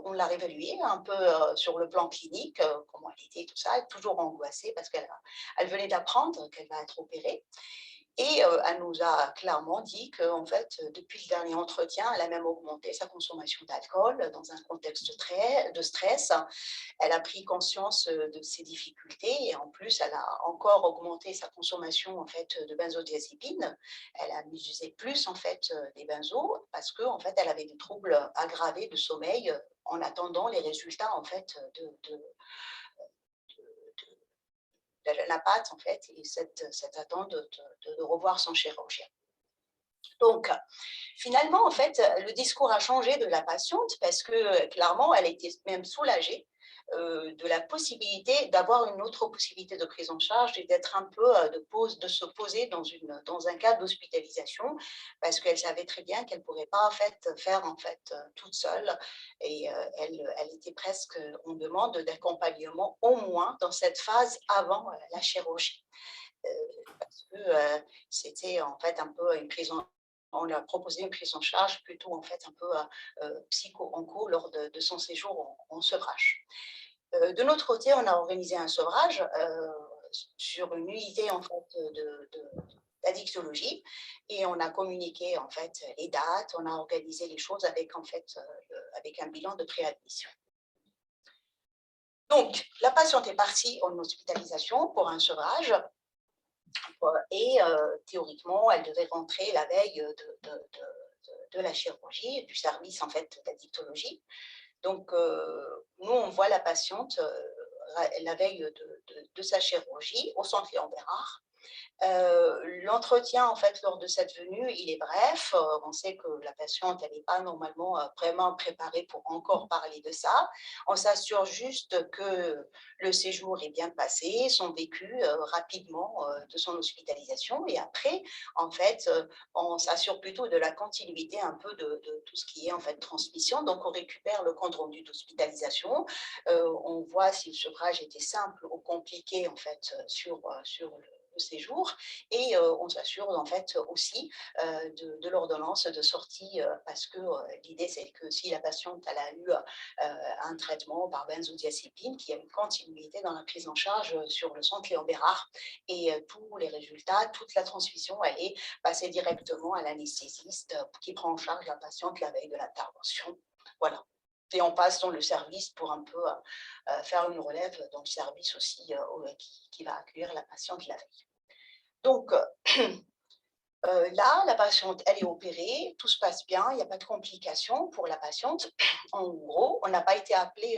On l'a réévaluée un peu sur le plan clinique, comment elle était, tout ça, elle est toujours angoissée parce qu'elle venait d'apprendre qu'elle va être opérée. Et elle nous a clairement dit qu'en fait, depuis le dernier entretien, elle a même augmenté sa consommation d'alcool dans un contexte de stress. Elle a pris conscience de ses difficultés, et en plus, elle a encore augmenté sa consommation en fait de benzodiazépine. Elle a usé plus en fait des benzos parce que en fait, elle avait des troubles aggravés de sommeil en attendant les résultats en fait de la napate en fait, et cette attente de revoir son chirurgien. Donc, finalement, en fait, le discours a changé de la patiente parce que clairement, elle était même soulagée de la possibilité d'avoir une autre possibilité de prise en charge et d'être un peu de se poser dans un cadre d'hospitalisation parce qu'elle savait très bien qu'elle ne pourrait pas en fait, faire en fait, toute seule et elle était presque en demande d'accompagnement au moins dans cette phase avant la chirurgie. Parce que c'était en fait un peu une prise en on lui a proposé une prise en charge plutôt en fait un peu psycho-onco lors de son séjour en sevrage. De notre côté, on a organisé un sevrage sur une unité en fait d'addictologie et on a communiqué en fait les dates, on a organisé les choses avec en fait avec un bilan de préadmission. Donc, la patiente est partie en hospitalisation pour un sevrage et théoriquement, elle devait rentrer la veille de la chirurgie, du service en fait d'addictologie. Donc, nous, on voit la patiente la veille de sa chirurgie au centre Léon Bérard. L'entretien, en fait, lors de cette venue, il est bref. On sait que la patiente, elle n'est pas normalement vraiment préparée pour encore parler de ça. On s'assure juste que le séjour est bien passé, son vécu rapidement de son hospitalisation. Et après, en fait, on s'assure plutôt de la continuité un peu de tout ce qui est en fait transmission. Donc, on récupère le compte rendu d'hospitalisation. On voit si le sevrage était simple ou compliqué, en fait, sur le séjour et on s'assure en fait aussi de l'ordonnance de sortie parce que l'idée c'est que si la patiente elle a eu un traitement par benzodiazépine, qu'il y a une continuité dans la prise en charge sur le centre Léon Bérard et tous les résultats, toute la transmission elle est passée directement à l'anesthésiste qui prend en charge la patiente la veille de l'intervention. Voilà. Et on passe dans le service pour un peu faire une relève dans le service aussi qui va accueillir la patiente la veille. Donc, là, la patiente, elle est opérée, tout se passe bien, il n'y a pas de complications pour la patiente. En gros, on n'a pas été appelé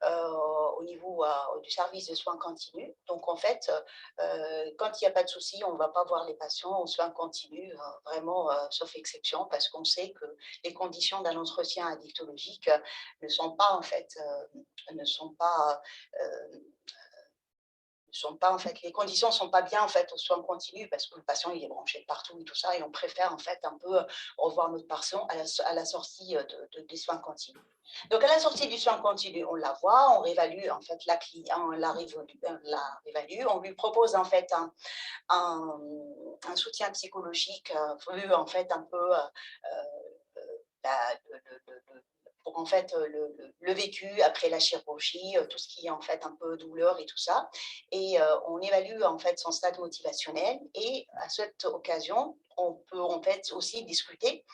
au niveau du service de soins continus. Donc, en fait, quand il n'y a pas de souci, on ne va pas voir les patients en soins continus, vraiment, sauf exception, parce qu'on sait que les conditions d'un entretien addictologique ne sont pas, en fait, ne sont pas en fait, les conditions ne sont pas bien en fait aux soins continus parce que le patient il est branché de partout et tout ça et on préfère en fait un peu revoir notre patient à la sortie des soins continus. Donc à la sortie du soin continu, on la voit, on réévalue en fait la cliente, on la réévalue, on lui propose en fait un soutien psychologique vu en fait un peu pour en fait le vécu après la chirurgie, tout ce qui est en fait un peu douleur et tout ça. Et on évalue en fait son stade motivationnel et à cette occasion, on peut en fait aussi discuter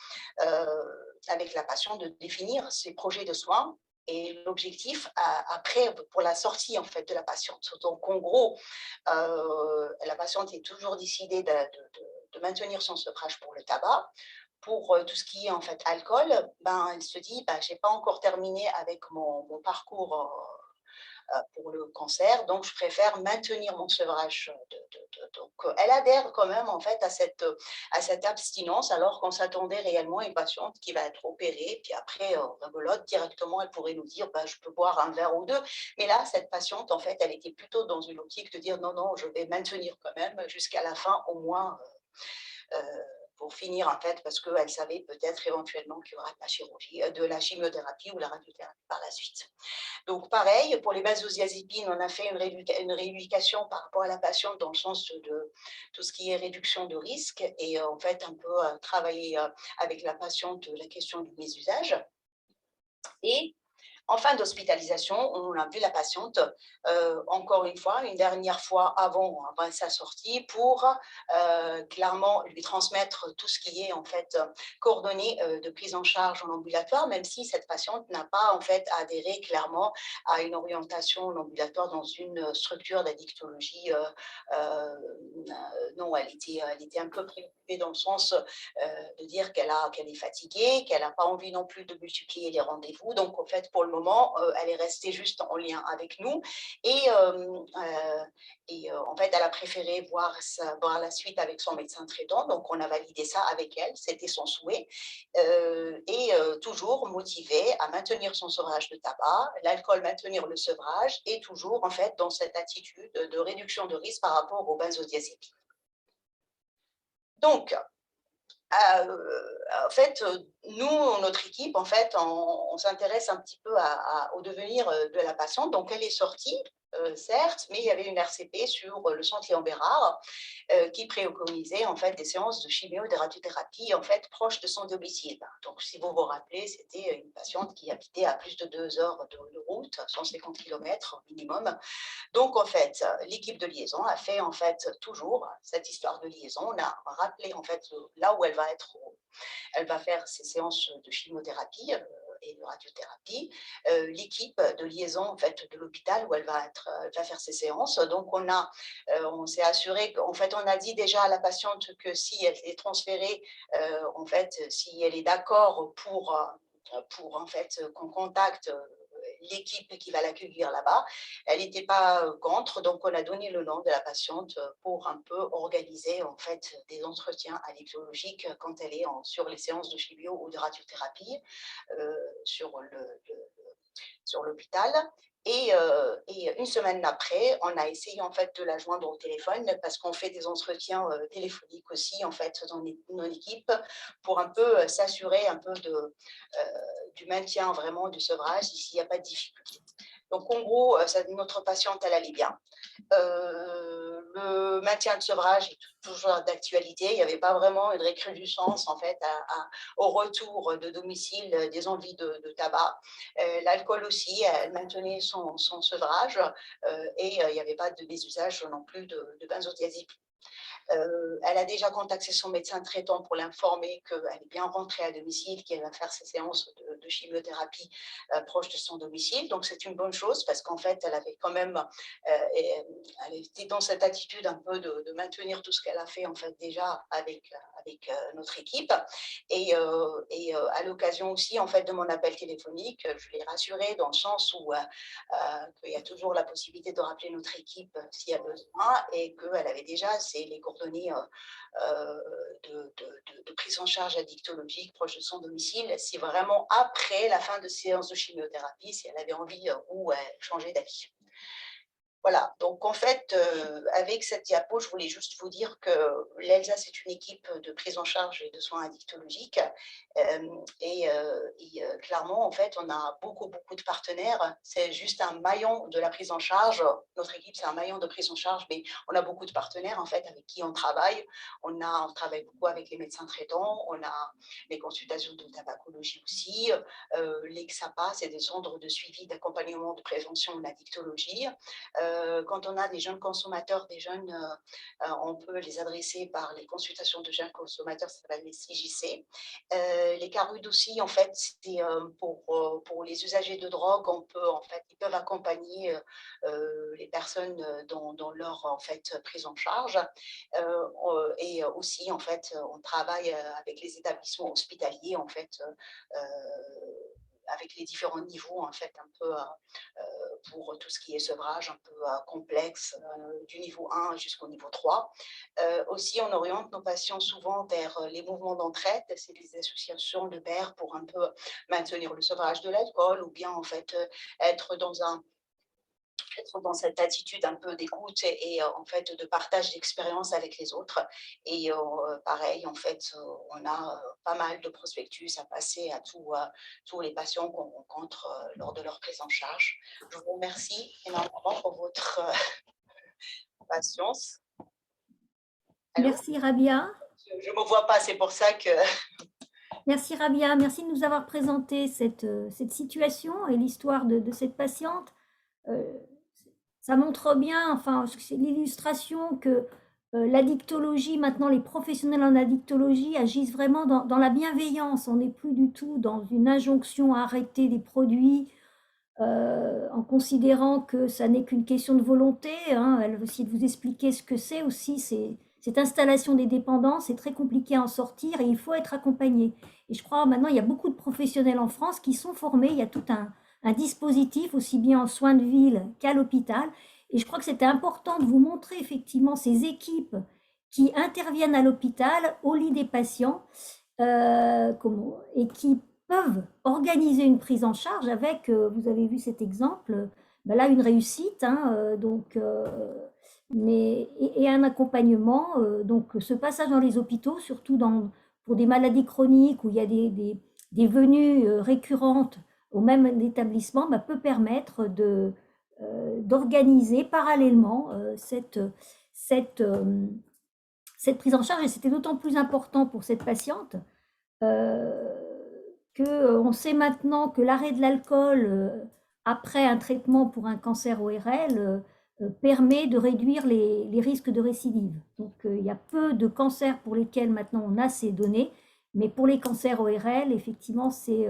avec la patiente de définir ses projets de soins et l'objectif après pour la sortie en fait de la patiente. Donc en gros, la patiente est toujours décidée de maintenir son sevrage pour le tabac. Pour tout ce qui est en fait alcool, ben, elle se dit ben, je n'ai pas encore terminé avec mon parcours pour le cancer, donc je préfère maintenir mon sevrage. Donc elle adhère quand même en fait à cette abstinence alors qu'on s'attendait réellement à une patiente qui va être opérée, puis après, rebelote, directement elle pourrait nous dire ben, je peux boire un verre ou deux. Mais là, cette patiente en fait, elle était plutôt dans une optique de dire non, non, je vais maintenir quand même jusqu'à la fin au moins. Euh, pour finir en fait, parce qu'elle savait peut-être éventuellement qu'il y aura de la chirurgie, de la chimiothérapie ou la radiothérapie par la suite. Donc pareil, pour les benzodiazépines, on a fait une rééducation par rapport à la patiente dans le sens de tout ce qui est réduction de risque et en fait un peu travailler avec la patiente la question du mésusage. Et en fin d'hospitalisation, on a vu la patiente, encore une fois, une dernière fois avant sa sortie, pour clairement lui transmettre tout ce qui est en fait coordonnées de prise en charge en ambulatoire, même si cette patiente n'a pas en fait adhéré clairement à une orientation en ambulatoire dans une structure d'addictologie. Non, elle était un peu préoccupée dans le sens de dire qu'elle est fatiguée, qu'elle n'a pas envie non plus de multiplier les rendez-vous. Donc, en fait, pour le moment, elle est restée juste en lien avec nous. Et en fait, elle a préféré voir la suite avec son médecin traitant, donc on a validé ça avec elle, c'était son souhait. Toujours motivée à maintenir son sevrage de tabac, l'alcool maintenir le sevrage, et toujours en fait dans cette attitude de réduction de risque par rapport aux benzodiazépines. Donc, en fait, nous, notre équipe, en fait, on s'intéresse un petit peu au devenir de la patiente. Donc, elle est sortie, certes, mais il y avait une RCP sur le centre Léon Bérard qui préconisait en fait des séances de chimio et de radiothérapie en fait proches de son domicile. Donc, si vous vous rappelez, c'était une patiente qui habitait à plus de 2 heures de route, 150 km minimum. Donc, en fait, l'équipe de liaison a fait en fait toujours cette histoire de liaison. On a rappelé en fait là où elle va être, elle va faire ses séances de chimiothérapie et de radiothérapie, l'équipe de liaison en fait de l'hôpital où elle va faire ses séances. Donc, on s'est assuré qu'en fait, on a dit déjà à la patiente que si elle est transférée, en fait, si elle est d'accord pour en fait qu'on contacte l'équipe qui va l'accueillir là-bas. Elle n'était pas contre, donc on a donné le nom de la patiente pour un peu organiser en fait des entretiens addictologiques quand elle est sur les séances de chimio ou de radiothérapie sur l'hôpital. Et une semaine après, on a essayé en fait de la joindre au téléphone parce qu'on fait des entretiens téléphoniques aussi en fait dans nos équipes pour un peu s'assurer un peu du maintien vraiment du sevrage s'il n'y a pas de difficulté. Donc en gros, notre patiente, elle allait bien. Le maintien de sevrage est toujours d'actualité. Il n'y avait pas vraiment une récrudescence en fait au retour de domicile des envies de tabac. L'alcool aussi, elle maintenait son sevrage et il n'y avait pas de désusage non plus de benzodiazépines. Elle a déjà contacté son médecin traitant pour l'informer qu'elle est bien rentrée à domicile, qu'elle va faire ses séances de chimiothérapie proche de son domicile. Donc, c'est une bonne chose parce qu'en fait, elle avait quand même, elle était dans cette attitude un peu de maintenir tout ce qu'elle a fait en fait déjà avec notre équipe. Et à l'occasion aussi en fait de mon appel téléphonique, je l'ai rassurée dans le sens où qu'il y a toujours la possibilité de rappeler notre équipe s'il y a besoin et qu'elle avait déjà les coordonnées de prise en charge addictologique proche de son domicile, si vraiment après la fin de séance de chimiothérapie, si elle avait envie ou changer d'avis. Voilà, donc en fait, avec cette diapo, je voulais juste vous dire que l'ELSA, c'est une équipe de prise en charge et de soins addictologiques. Clairement, en fait, on a beaucoup de partenaires. C'est juste un maillon de la prise en charge. Notre équipe, c'est un maillon de prise en charge, mais on a beaucoup de partenaires, en fait, avec qui on travaille. On travaille beaucoup avec les médecins traitants. On a les consultations de tabacologie aussi. Les XAPA, c'est des centres de suivi, d'accompagnement, de prévention en addictologie. Quand on a des jeunes consommateurs, on peut les adresser par les consultations de jeunes consommateurs, ça s'appelle les CJC. Les CARUD aussi, en fait, c'est pour les usagers de drogue, ils peuvent accompagner les personnes dans leur en fait, prise en charge. Et aussi, en fait, on travaille avec les établissements hospitaliers, en fait, avec les différents niveaux, en fait, un peu pour tout ce qui est sevrage un peu complexe, du niveau 1 jusqu'au niveau 3. Aussi, on oriente nos patients souvent vers les mouvements d'entraide, c'est des associations de pairs pour un peu maintenir le sevrage de l'alcool ou bien en fait être dans cette attitude un peu d'écoute et en fait de partage d'expérience avec les autres. Et pareil, en fait, on a pas mal de prospectus à passer à tous les patients qu'on rencontre lors de leur prise en charge. Je vous remercie énormément pour votre patience. Allô? Merci Rabia. Je ne me vois pas, c'est pour ça que... Merci Rabia, merci de nous avoir présenté cette situation et l'histoire de cette patiente. Ça montre bien, enfin, c'est l'illustration que l'addictologie, maintenant les professionnels en addictologie agissent vraiment dans la bienveillance. On n'est plus du tout dans une injonction à arrêter des produits en considérant que ça n'est qu'une question de volonté. Hein. Elle veut essayer de vous expliquer ce que c'est aussi. Cette installation des dépendances est très compliqué à en sortir et il faut être accompagné. Et je crois maintenant, il y a beaucoup de professionnels en France qui sont formés. Il y a tout un dispositif, aussi bien en soins de ville qu'à l'hôpital. Et je crois que c'était important de vous montrer effectivement ces équipes qui interviennent à l'hôpital, au lit des patients, et qui peuvent organiser une prise en charge avec, vous avez vu cet exemple, ben là une réussite, hein, et un accompagnement. Donc ce passage dans les hôpitaux, surtout pour des maladies chroniques où il y a des venues récurrentes au même établissement, ben, peut permettre d'organiser parallèlement cette prise en charge. Et c'était d'autant plus important pour cette patiente qu'on sait maintenant que l'arrêt de l'alcool après un traitement pour un cancer ORL permet de réduire les risques de récidive. Donc il y a peu de cancers pour lesquels maintenant on a ces données, mais pour les cancers ORL, effectivement, c'est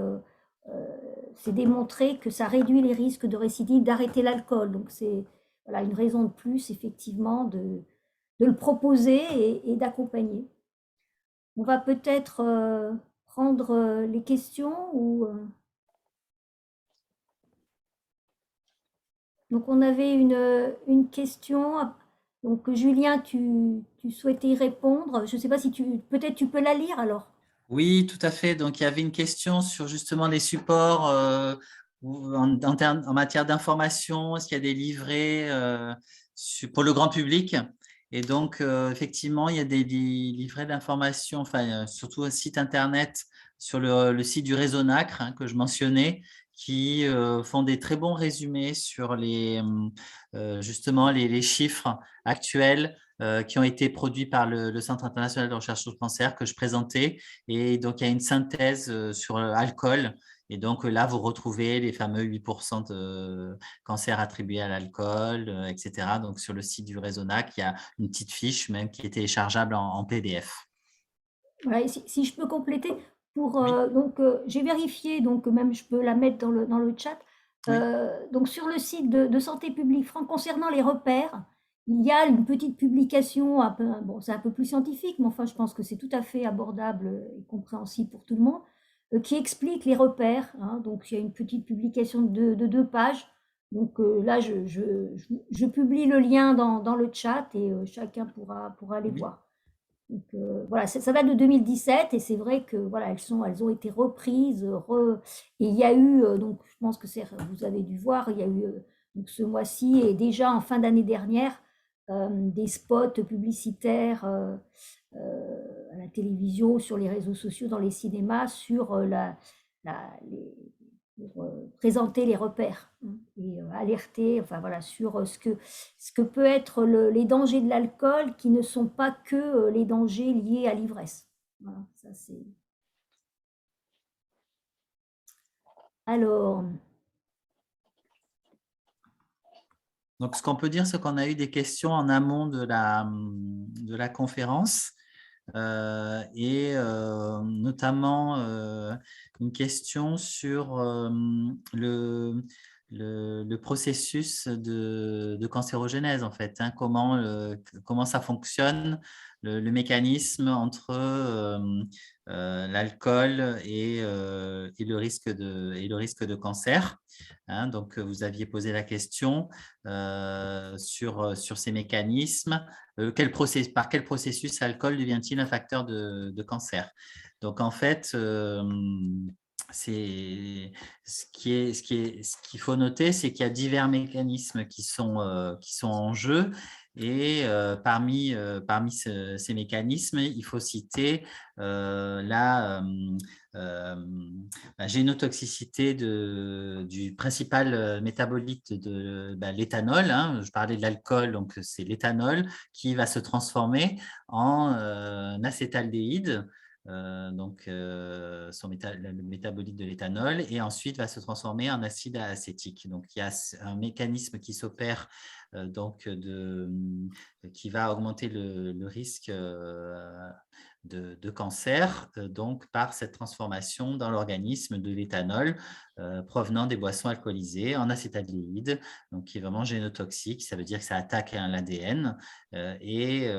démontré que ça réduit les risques de récidive d'arrêter l'alcool. Donc c'est voilà, une raison de plus, effectivement, de le proposer et d'accompagner. On va peut-être prendre les questions ou donc on avait une question. Donc Julien, tu souhaitais y répondre. Je ne sais pas si peut-être tu peux la lire alors. Oui, tout à fait. Donc, il y avait une question sur justement les supports en matière d'information. Est-ce qu'il y a des livrets pour le grand public? Et donc, effectivement, il y a des livrets d'information, enfin, surtout un site internet sur le site du Réseau Nacre hein, que je mentionnais, qui font des très bons résumés sur justement les chiffres actuels qui ont été produits par le Centre international de recherche sur le cancer que je présentais. Et donc, il y a une synthèse sur l'alcool. Et donc là, vous retrouvez les fameux 8% de cancers attribués à l'alcool, etc. Donc, sur le site du Réseau NAC, il y a une petite fiche même qui est téléchargeable en PDF. Ouais, si je peux compléter, Oui, donc j'ai vérifié, donc même je peux la mettre dans le chat. oui. Donc sur le site de Santé publique France, concernant les repères, il y a une petite publication, bon, c'est un peu plus scientifique, mais enfin je pense que c'est tout à fait abordable et compréhensible pour tout le monde, qui explique les repères. Hein. Donc il y a une petite publication de 2 pages. Donc là, je publie le lien dans le chat et chacun pourra aller Oui. voir. Donc, voilà, ça date de 2017 et c'est vrai que voilà, elles ont été reprises, et il y a eu, donc je pense que vous avez dû voir, il y a eu donc ce mois-ci et déjà en fin d'année dernière, des spots publicitaires à la télévision, sur les réseaux sociaux, dans les cinémas, sur pour présenter les repères hein, et alerter, enfin voilà, sur ce que peut être les dangers de l'alcool, qui ne sont pas que les dangers liés à l'ivresse. Voilà, ça c'est. Alors, Donc, ce qu'on peut dire, c'est qu'on a eu des questions en amont de la conférence. Et notamment une question sur le processus de cancérogénèse, en fait, hein, comment ça fonctionne, le mécanisme entre l'alcool et le risque de cancer. Hein. Donc, vous aviez posé la question sur ces mécanismes. Par quel processus l'alcool devient-il un facteur de cancer? Donc, en fait, ce qu'il faut noter, c'est qu'il y a divers mécanismes qui sont en jeu. Et parmi ces mécanismes, il faut citer la génotoxicité du principal métabolite de l'éthanol. Hein. Je parlais de l'alcool, donc c'est l'éthanol qui va se transformer en acétaldéhyde. Donc le métabolite de l'éthanol, et ensuite va se transformer en acide acétique. Donc il y a un mécanisme qui s'opère qui va augmenter le risque de cancer, donc par cette transformation dans l'organisme de l'éthanol provenant des boissons alcoolisées en acétaldéhyde, donc qui est vraiment génotoxique. Ça veut dire que ça attaque l'ADN et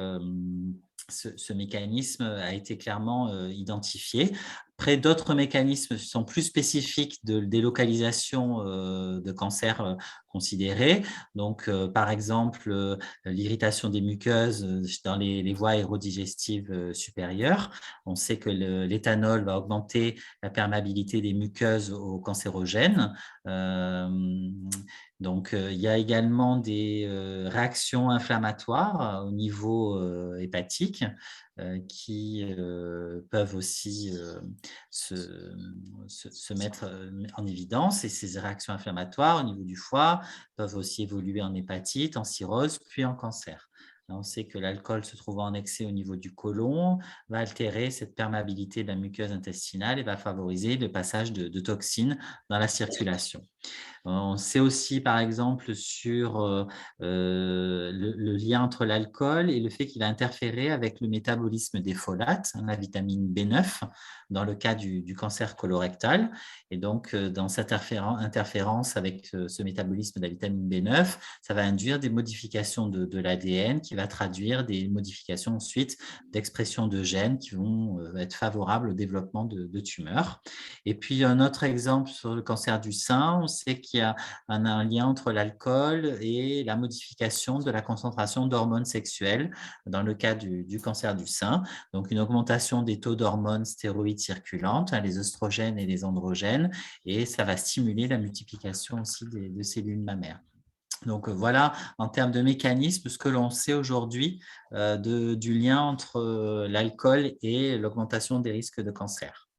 ce mécanisme a été clairement identifié. Après, d'autres mécanismes sont plus spécifiques des localisations de cancer considérées. Donc, par exemple, l'irritation des muqueuses dans les voies aérodigestives supérieures. On sait que l'éthanol va augmenter la perméabilité des muqueuses aux cancérogènes. Donc, il y a également des réactions inflammatoires au niveau hépatique qui peuvent aussi se mettre en évidence. Et ces réactions inflammatoires au niveau du foie peuvent aussi évoluer en hépatite, en cirrhose, puis en cancer. On sait que l'alcool se trouvant en excès au niveau du côlon va altérer cette perméabilité de la muqueuse intestinale et va favoriser le passage de toxines dans la circulation. On sait aussi, par exemple, sur le lien entre l'alcool et le fait qu'il a interféré avec le métabolisme des folates, la vitamine B9, dans le cas du cancer colorectal. Et donc, dans cette interférence avec ce métabolisme de la vitamine B9, ça va induire des modifications de l'ADN qui va traduire des modifications ensuite d'expression de gènes qui vont être favorables au développement de tumeurs. Et puis, un autre exemple sur le cancer du sein, on sait qu'il y a un lien entre l'alcool et la modification de la concentration d'hormones sexuelles dans le cas du cancer du sein. Donc, une augmentation des taux d'hormones stéroïdes circulantes, les oestrogènes et les androgènes, et ça va stimuler la multiplication aussi de cellules mammaires. Donc voilà, en termes de mécanisme, ce que l'on sait aujourd'hui du lien entre l'alcool et l'augmentation des risques de cancer.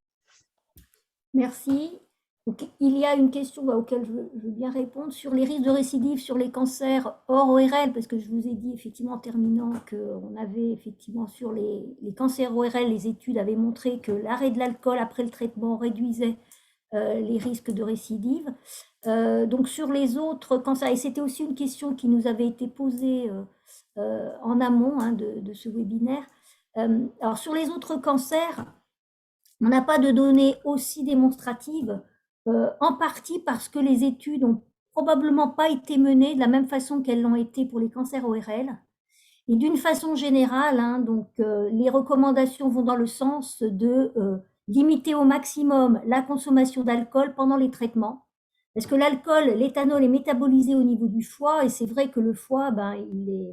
Merci. Donc, il y a une question auquel je veux bien répondre sur les risques de récidive sur les cancers hors ORL, parce que je vous ai dit effectivement en terminant qu'on avait effectivement sur les cancers ORL, les études avaient montré que l'arrêt de l'alcool après le traitement réduisait les risques de récidive. Donc sur les autres cancers, et c'était aussi une question qui nous avait été posée en amont de ce webinaire. Alors sur les autres cancers, on n'a pas de données aussi démonstratives, en partie parce que les études n'ont probablement pas été menées de la même façon qu'elles l'ont été pour les cancers ORL. Et d'une façon générale, donc, les recommandations vont dans le sens de limiter au maximum la consommation d'alcool pendant les traitements. Parce que l'alcool, l'éthanol est métabolisé au niveau du foie, et c'est vrai que le foie,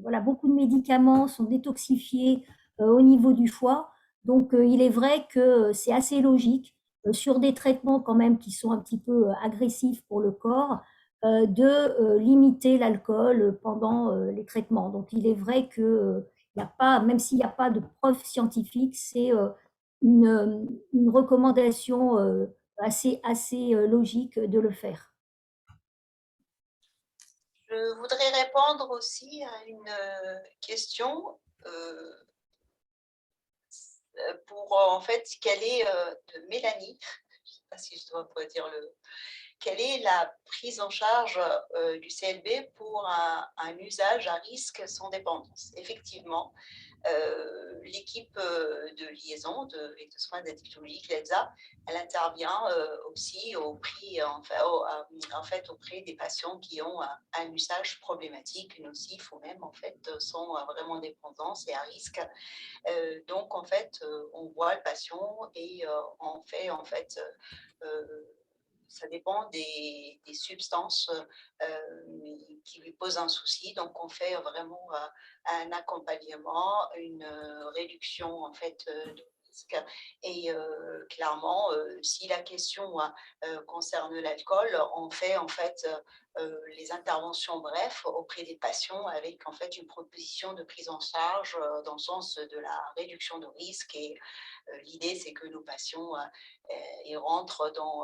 voilà, beaucoup de médicaments sont détoxifiés au niveau du foie. Donc, il est vrai que c'est assez logique, sur des traitements quand même qui sont un petit peu agressifs pour le corps, de limiter l'alcool pendant les traitements. Donc, il est vrai que il n'y a pas, même s'il n'y a pas de preuve scientifique, c'est une recommandation assez logique de le faire. Je voudrais répondre aussi à une question pour en fait quelle est de Mélanie, je ne sais pas si je dois dire quelle est la prise en charge du CLB pour un usage à risque sans dépendance. Effectivement, l'équipe de liaison et de soins d'addictologie, l'ELSA, elle intervient aussi auprès des patients qui ont un usage problématique, nocif ou même en fait sont vraiment dépendance et à risque. Donc en fait, on voit le patient et on fait en fait ça dépend des substances qui lui posent un souci. Donc, on fait vraiment un accompagnement, une réduction en fait de risque. Et clairement, si la question concerne l'alcool, on fait en fait les interventions bref auprès des patients avec en fait une proposition de prise en charge dans le sens de la réduction de risque. Et l'idée, c'est que nos patients ils rentrent dans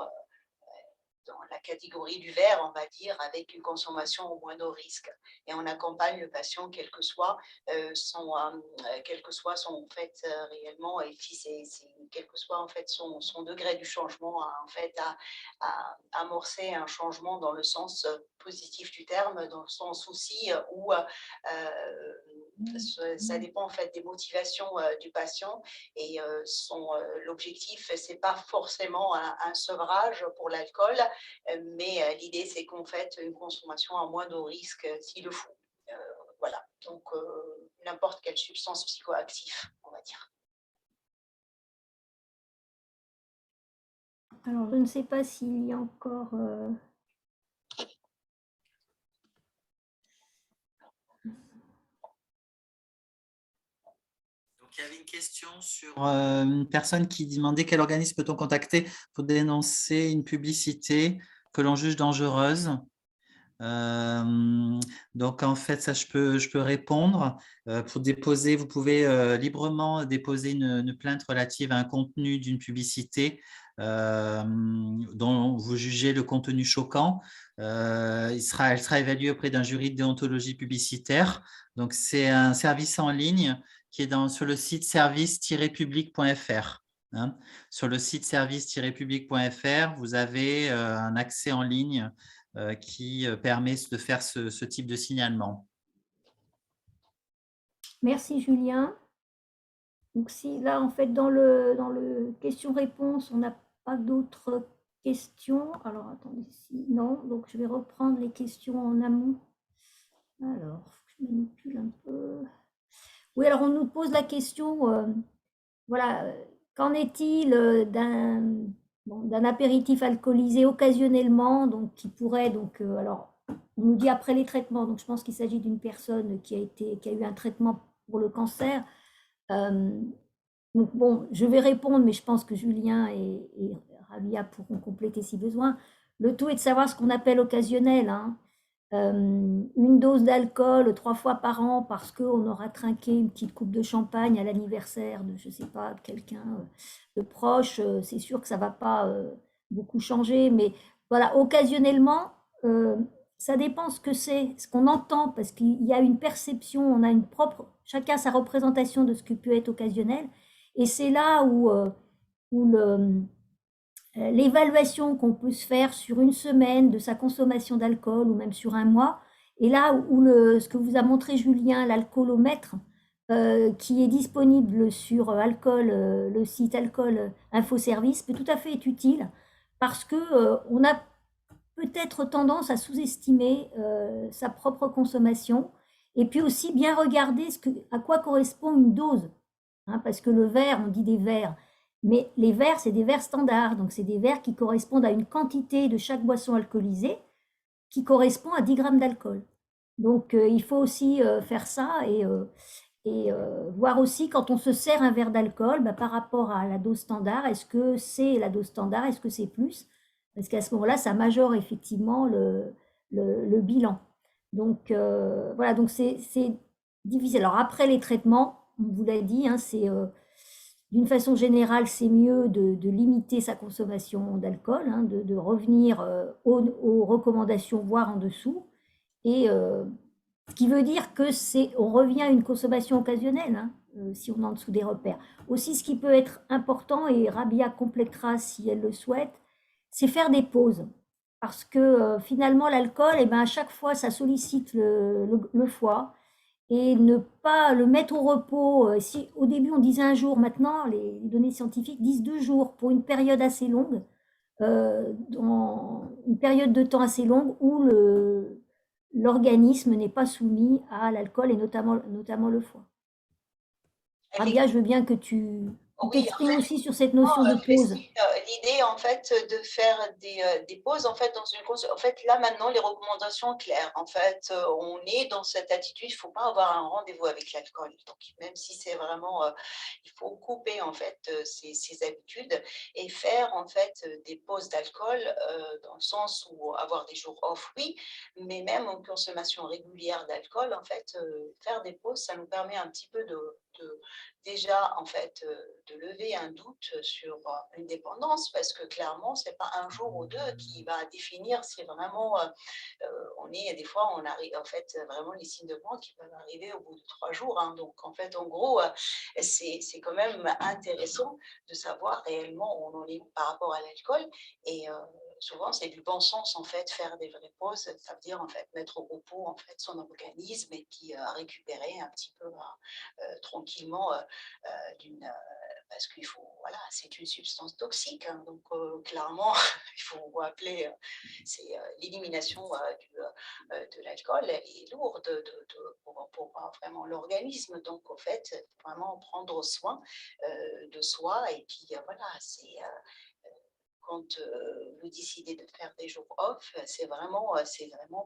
la catégorie du vert, on va dire, avec une consommation au moindre risque. Et on accompagne le patient, quel que soit son en fait, réellement, et puis quel que soit en fait son degré du changement, en fait, à amorcer un changement dans le sens positif du terme, dans le sens aussi où ça dépend en fait des motivations du patient et l'objectif c'est pas forcément un sevrage pour l'alcool, mais l'idée c'est qu'on fait une consommation à moindre risque s'il le faut. Voilà, donc n'importe quelle substance psychoactive, on va dire. Alors, je ne sais pas s'il y a encore… Donc, il y avait une question sur une personne qui demandait quel organisme peut-on contacter pour dénoncer une publicité que l'on juge dangereuse. Donc, en fait, ça, je peux répondre. Pour déposer, vous pouvez librement déposer une plainte relative à un contenu d'une publicité dont vous jugez le contenu choquant. Elle sera évaluée auprès d'un jury de déontologie publicitaire. Donc, c'est un service en ligne qui est sur le site service-public.fr. Hein. Sur le site service-public.fr, vous avez un accès en ligne qui permet de faire ce type de signalement. Merci Julien. Donc si là, en fait, dans le question-réponse, on n'a pas d'autres questions. Alors, attendez, non. Donc, je vais reprendre les questions en amont. Alors, je manipule un peu. Oui, alors on nous pose la question, voilà, qu'en est-il d'un apéritif alcoolisé occasionnellement, donc qui pourrait, donc, alors, on nous dit après les traitements, donc je pense qu'il s'agit d'une personne qui a eu un traitement pour le cancer. Donc bon, je vais répondre, mais je pense que Julien et Rabia pourront compléter si besoin. Le tout est de savoir ce qu'on appelle occasionnel, hein. Une dose d'alcool 3 fois par an parce qu'on aura trinqué une petite coupe de champagne à l'anniversaire de, je ne sais pas, quelqu'un de proche, c'est sûr que ça ne va pas beaucoup changer, mais voilà, occasionnellement, ça dépend ce que c'est, ce qu'on entend, parce qu'il y a une perception, on a une propre, chacun sa représentation de ce qui peut être occasionnel, et c'est là où l'évaluation qu'on peut se faire sur une semaine de sa consommation d'alcool ou même sur un mois, et là où ce que vous a montré Julien, l'alcoolomètre, qui est disponible sur le site Alcool Info Service, peut tout à fait être utile parce que on a peut-être tendance à sous-estimer sa propre consommation et puis aussi bien regarder à quoi correspond une dose. Hein, parce que le verre, on dit des verres, mais les verres, c'est des verres standards. Donc, c'est des verres qui correspondent à une quantité de chaque boisson alcoolisée qui correspond à 10 grammes d'alcool. Donc, il faut aussi faire ça et voir aussi quand on se sert un verre d'alcool bah, par rapport à la dose standard. Est-ce que c'est la dose standard? Est-ce que c'est plus? Parce qu'à ce moment-là, ça majore effectivement le bilan. Donc, voilà, donc c'est difficile. Alors, après les traitements, on vous l'a dit, hein, d'une façon générale, c'est mieux de limiter sa consommation d'alcool, hein, de revenir aux recommandations, voire en dessous. Et ce qui veut dire que on revient à une consommation occasionnelle, hein, si on est en dessous des repères. Aussi, ce qui peut être important, et Rabia complétera si elle le souhaite, c'est faire des pauses. Parce que finalement, l'alcool, eh ben, à chaque fois, ça sollicite le foie et ne pas le mettre au repos. Si au début on disait un jour, maintenant les données scientifiques disent 2 jours pour une période assez longue, dans une période de temps assez longue où l'organisme n'est pas soumis à l'alcool et notamment le foie. Rabia, je veux bien que tu t'exprimes aussi sur cette notion de pause. L'idée en fait de faire des pauses en fait en fait là maintenant les recommandations claires en fait on est dans cette attitude, il faut pas avoir un rendez-vous avec l'alcool, donc même si c'est vraiment il faut couper en fait ces habitudes et faire en fait des pauses d'alcool dans le sens où avoir des jours off oui, mais même en consommation régulière d'alcool en fait faire des pauses ça nous permet un petit peu déjà en fait de lever un doute sur une dépendance parce que clairement c'est pas un jour ou deux qui va définir si vraiment on est des fois on arrive en fait vraiment les signes de vente qui peuvent arriver au bout de 3 jours hein. Donc en fait en gros c'est quand même intéressant de savoir réellement où on en est par rapport à l'alcool et souvent c'est du bon sens en fait faire des vraies pauses, ça veut dire en fait mettre au repos en fait son organisme et puis récupérer un petit peu tranquillement parce qu'il faut voilà c'est une substance toxique hein, donc clairement il faut appeler c'est l'élimination de l'alcool est lourde pour vraiment l'organisme donc en fait vraiment prendre soin de soi et puis voilà c'est quand vous décidez de faire des jours off, c'est vraiment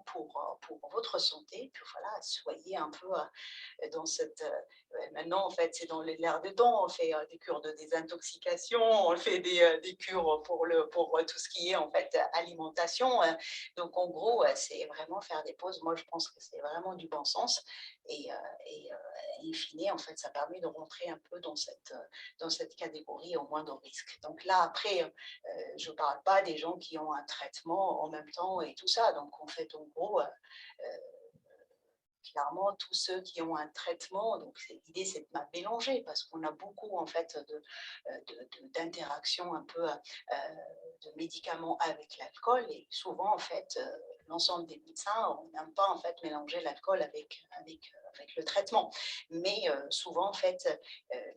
pour votre santé. Puis voilà, soyez un peu dans cette. Maintenant, en fait, c'est dans l'air de temps. On fait des cures de désintoxication, on fait des cures pour tout ce qui est en fait alimentation. Donc, en gros, c'est vraiment faire des pauses. Moi, je pense que c'est vraiment du bon sens. Et in fine, en fait, ça permet de rentrer un peu dans cette catégorie au moindre risque. Donc là, après, je ne parle pas des gens qui ont un traitement en même temps et tout ça. Donc, en fait, en gros, clairement, tous ceux qui ont un traitement, donc l'idée, c'est de pas mélanger parce qu'on a beaucoup, en fait, d'interactions un peu de médicaments avec l'alcool et souvent, en fait, l'ensemble des médecins, on n'aime pas, en fait, mélanger l'alcool avec le traitement. Mais souvent, en fait,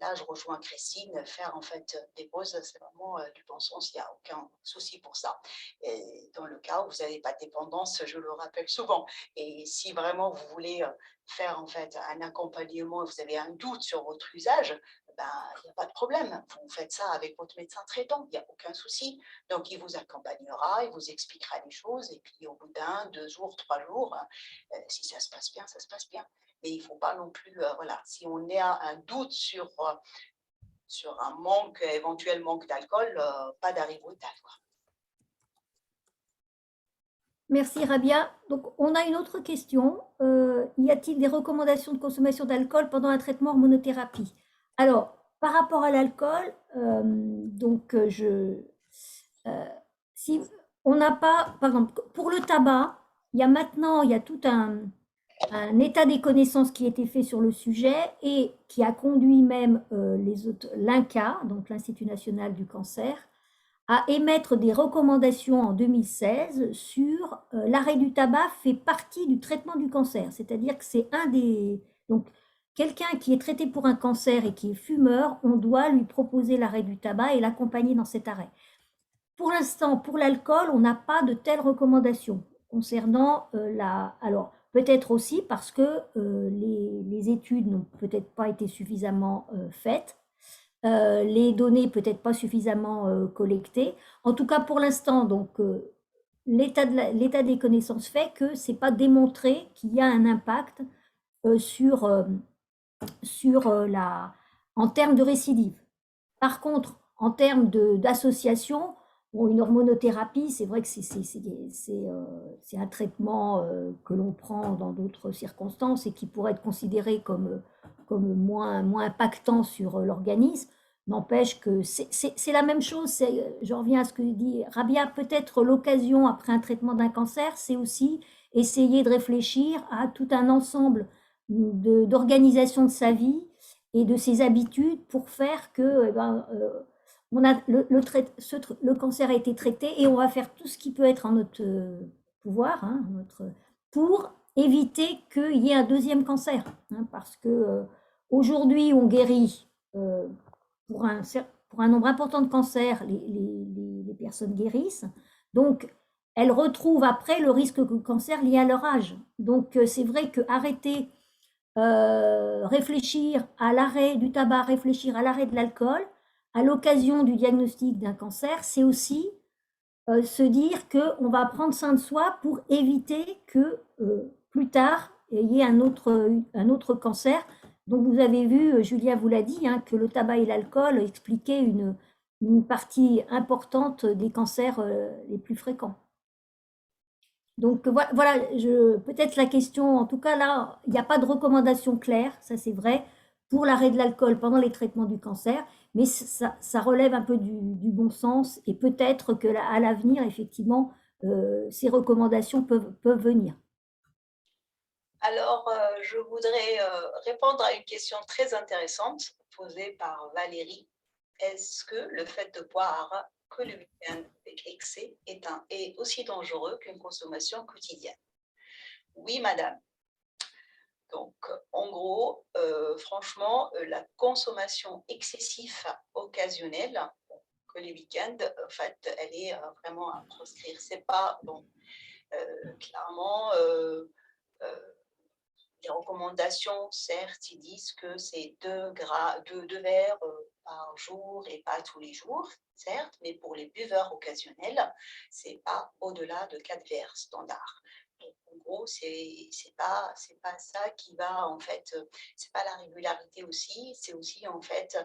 là, je rejoins Christine, faire, en fait, des pauses, c'est vraiment du bon sens, il n'y a aucun souci pour ça. Et dans le cas où vous n'avez pas de dépendance, je le rappelle souvent. Et si vraiment vous voulez faire en fait un accompagnement, vous avez un doute sur votre usage, ben, il n'y a pas de problème. Vous faites ça avec votre médecin traitant, il n'y a aucun souci. Donc, il vous accompagnera, il vous expliquera les choses. Et puis, au bout d'1, 2 jours, 3 jours, si ça se passe bien, ça se passe bien. Mais il ne faut pas non plus, voilà, si on a un doute sur un manque, éventuel manque d'alcool, pas d'arrêt brutal, quoi. Merci Rabia. Donc, on a une autre question. Y a-t-il des recommandations de consommation d'alcool pendant un traitement hormonothérapie? Alors, par rapport à l'alcool, si on n'a pas, par exemple, pour le tabac, il y a tout un état des connaissances qui a été fait sur le sujet et qui a conduit même l'INCa, donc l'Institut national du cancer, à émettre des recommandations en 2016 sur l'arrêt du tabac fait partie du traitement du cancer. C'est-à-dire que c'est donc, quelqu'un qui est traité pour un cancer et qui est fumeur, on doit lui proposer l'arrêt du tabac et l'accompagner dans cet arrêt. Pour l'instant, pour l'alcool, on n'a pas de telles recommandations concernant alors, peut-être aussi parce que les études n'ont peut-être pas été suffisamment faites. Les données peut-être pas suffisamment collectées. En tout cas, pour l'instant, donc l'état des connaissances fait que c'est pas démontré qu'il y a un impact en termes de récidive. Par contre, en termes d'association, bon, une hormonothérapie, c'est vrai que c'est un traitement que l'on prend dans d'autres circonstances et qui pourrait être considéré comme moins impactant sur l'organisme. N'empêche que c'est la même chose, je reviens à ce que dit Rabia, peut-être l'occasion après un traitement d'un cancer, c'est aussi essayer de réfléchir à tout un ensemble d'organisation de sa vie et de ses habitudes pour faire que on a le cancer a été traité et on va faire tout ce qui peut être en notre pouvoir pour éviter qu'il y ait un deuxième cancer. Parce que aujourd'hui, on guérit pour un nombre important de cancers, les personnes guérissent. Donc, elles retrouvent après le risque de cancer lié à leur âge. Donc, c'est vrai que arrêter, réfléchir à l'arrêt du tabac, réfléchir à l'arrêt de l'alcool, à l'occasion du diagnostic d'un cancer, c'est aussi se dire qu'on va prendre soin de soi pour éviter que plus tard, il y ait un autre cancer. Donc vous avez vu, Julia vous l'a dit, que le tabac et l'alcool expliquaient une partie importante des cancers les plus fréquents. Donc voilà, peut-être la question, en tout cas là, il n'y a pas de recommandation claire, ça c'est vrai, pour l'arrêt de l'alcool pendant les traitements du cancer, mais ça relève un peu du bon sens et peut-être qu'à l'avenir, effectivement, ces recommandations peuvent venir. Alors, je voudrais répondre à une question très intéressante posée par Valérie. Est-ce que le fait de boire que le week-end avec excès est aussi dangereux qu'une consommation quotidienne? Oui, madame. Donc, en gros, franchement, la consommation excessive occasionnelle que les week-ends, en fait, elle est vraiment à proscrire. C'est pas bon. Clairement, les recommandations, certes, ils disent que c'est 2 verres par jour et pas tous les jours, certes, mais pour les buveurs occasionnels, c'est pas au-delà de 4 verres standard. Donc, en gros, c'est pas ça qui va, en fait, c'est pas la régularité aussi, c'est aussi, en fait,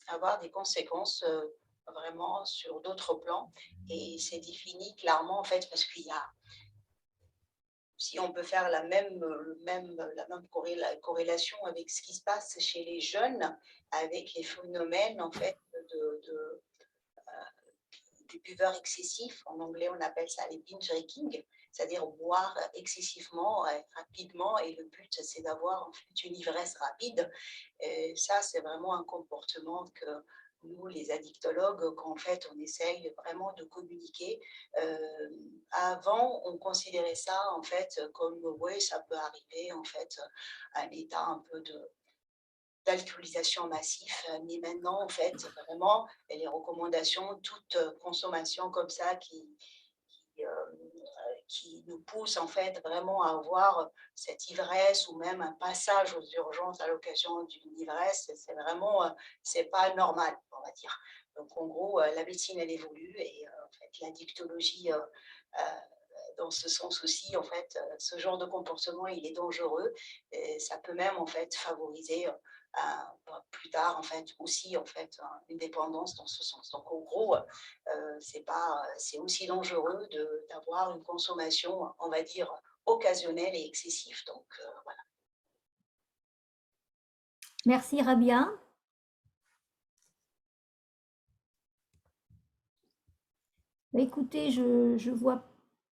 avoir des conséquences vraiment sur d'autres plans. Et c'est défini clairement, en fait, parce qu'il y a, si on peut faire la même corrélation avec ce qui se passe chez les jeunes, avec les phénomènes, en fait, des buveurs excessifs. En anglais, on appelle ça les binge drinking, c'est-à-dire boire excessivement, rapidement, et le but, c'est d'avoir en fait une ivresse rapide. Et ça, c'est vraiment un comportement que nous, les addictologues, qu'en fait, on essaye vraiment de communiquer. Avant, on considérait ça, en fait, comme, oui, ça peut arriver, en fait, à un état un peu d'alcoolisation massif, mais maintenant, en fait, vraiment, les recommandations, toute consommation comme ça qui nous pousse en fait vraiment à avoir cette ivresse ou même un passage aux urgences à l'occasion d'une ivresse, c'est vraiment, c'est pas normal, on va dire. Donc en gros, la médecine, elle évolue et en fait, l'addictologie, dans ce sens aussi, en fait, ce genre de comportement, il est dangereux et ça peut même en fait favoriser plus tard en fait aussi en fait une dépendance dans ce sens. Donc en gros, c'est aussi dangereux d'avoir une consommation, on va dire, occasionnelle et excessive. Donc voilà. Merci Rabia. Bah, écoutez, je ne vois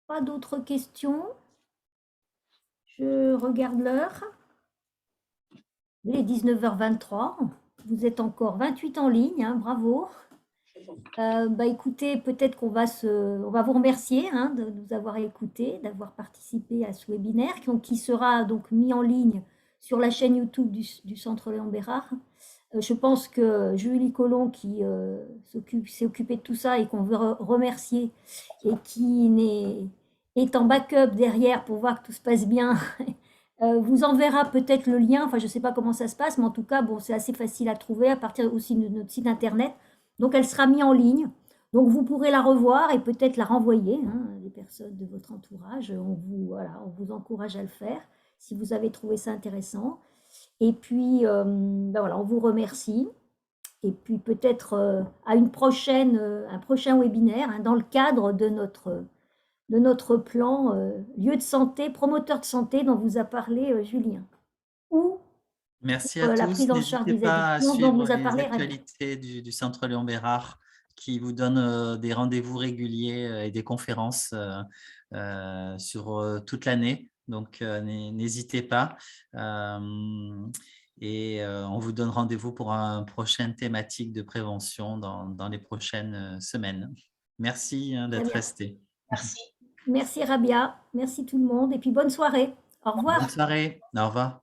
pas d'autres questions. Je regarde l'heure. Il est 19h23. Vous êtes encore 28 en ligne, hein, bravo. Bah, écoutez, peut-être qu'on va on va vous remercier hein, de nous avoir écoutés, d'avoir participé à ce webinaire qui sera donc mis en ligne sur la chaîne YouTube du Centre Léon Bérard. Je pense que Julie Collomb, qui s'est occupée de tout ça et qu'on veut remercier, et qui est en backup derrière pour voir que tout se passe bien, vous enverra peut-être le lien. Enfin, je ne sais pas comment ça se passe, mais en tout cas, bon, c'est assez facile à trouver à partir aussi de notre site internet. Donc, elle sera mise en ligne. Donc, vous pourrez la revoir et peut-être la renvoyer, hein, les personnes de votre entourage. On vous encourage à le faire si vous avez trouvé ça intéressant. Et puis, ben voilà, on vous remercie. Et puis, peut-être à un prochain webinaire hein, dans le cadre de notre plan lieu de santé, promoteur de santé dont vous a parlé Julien. Ou Merci à la tous. prise en charge N'hésitez des pas à addictions dont suivre vous a les parlé Rabia. actualités du Centre Léon Bérard qui vous donne des rendez-vous réguliers et des conférences sur toute l'année. Donc, n'hésitez pas. Et on vous donne rendez-vous pour une prochaine thématique de prévention dans les prochaines semaines. Merci d'être resté. Merci. Merci Rabia, merci tout le monde et puis bonne soirée. Au revoir. Bonne soirée. Au revoir.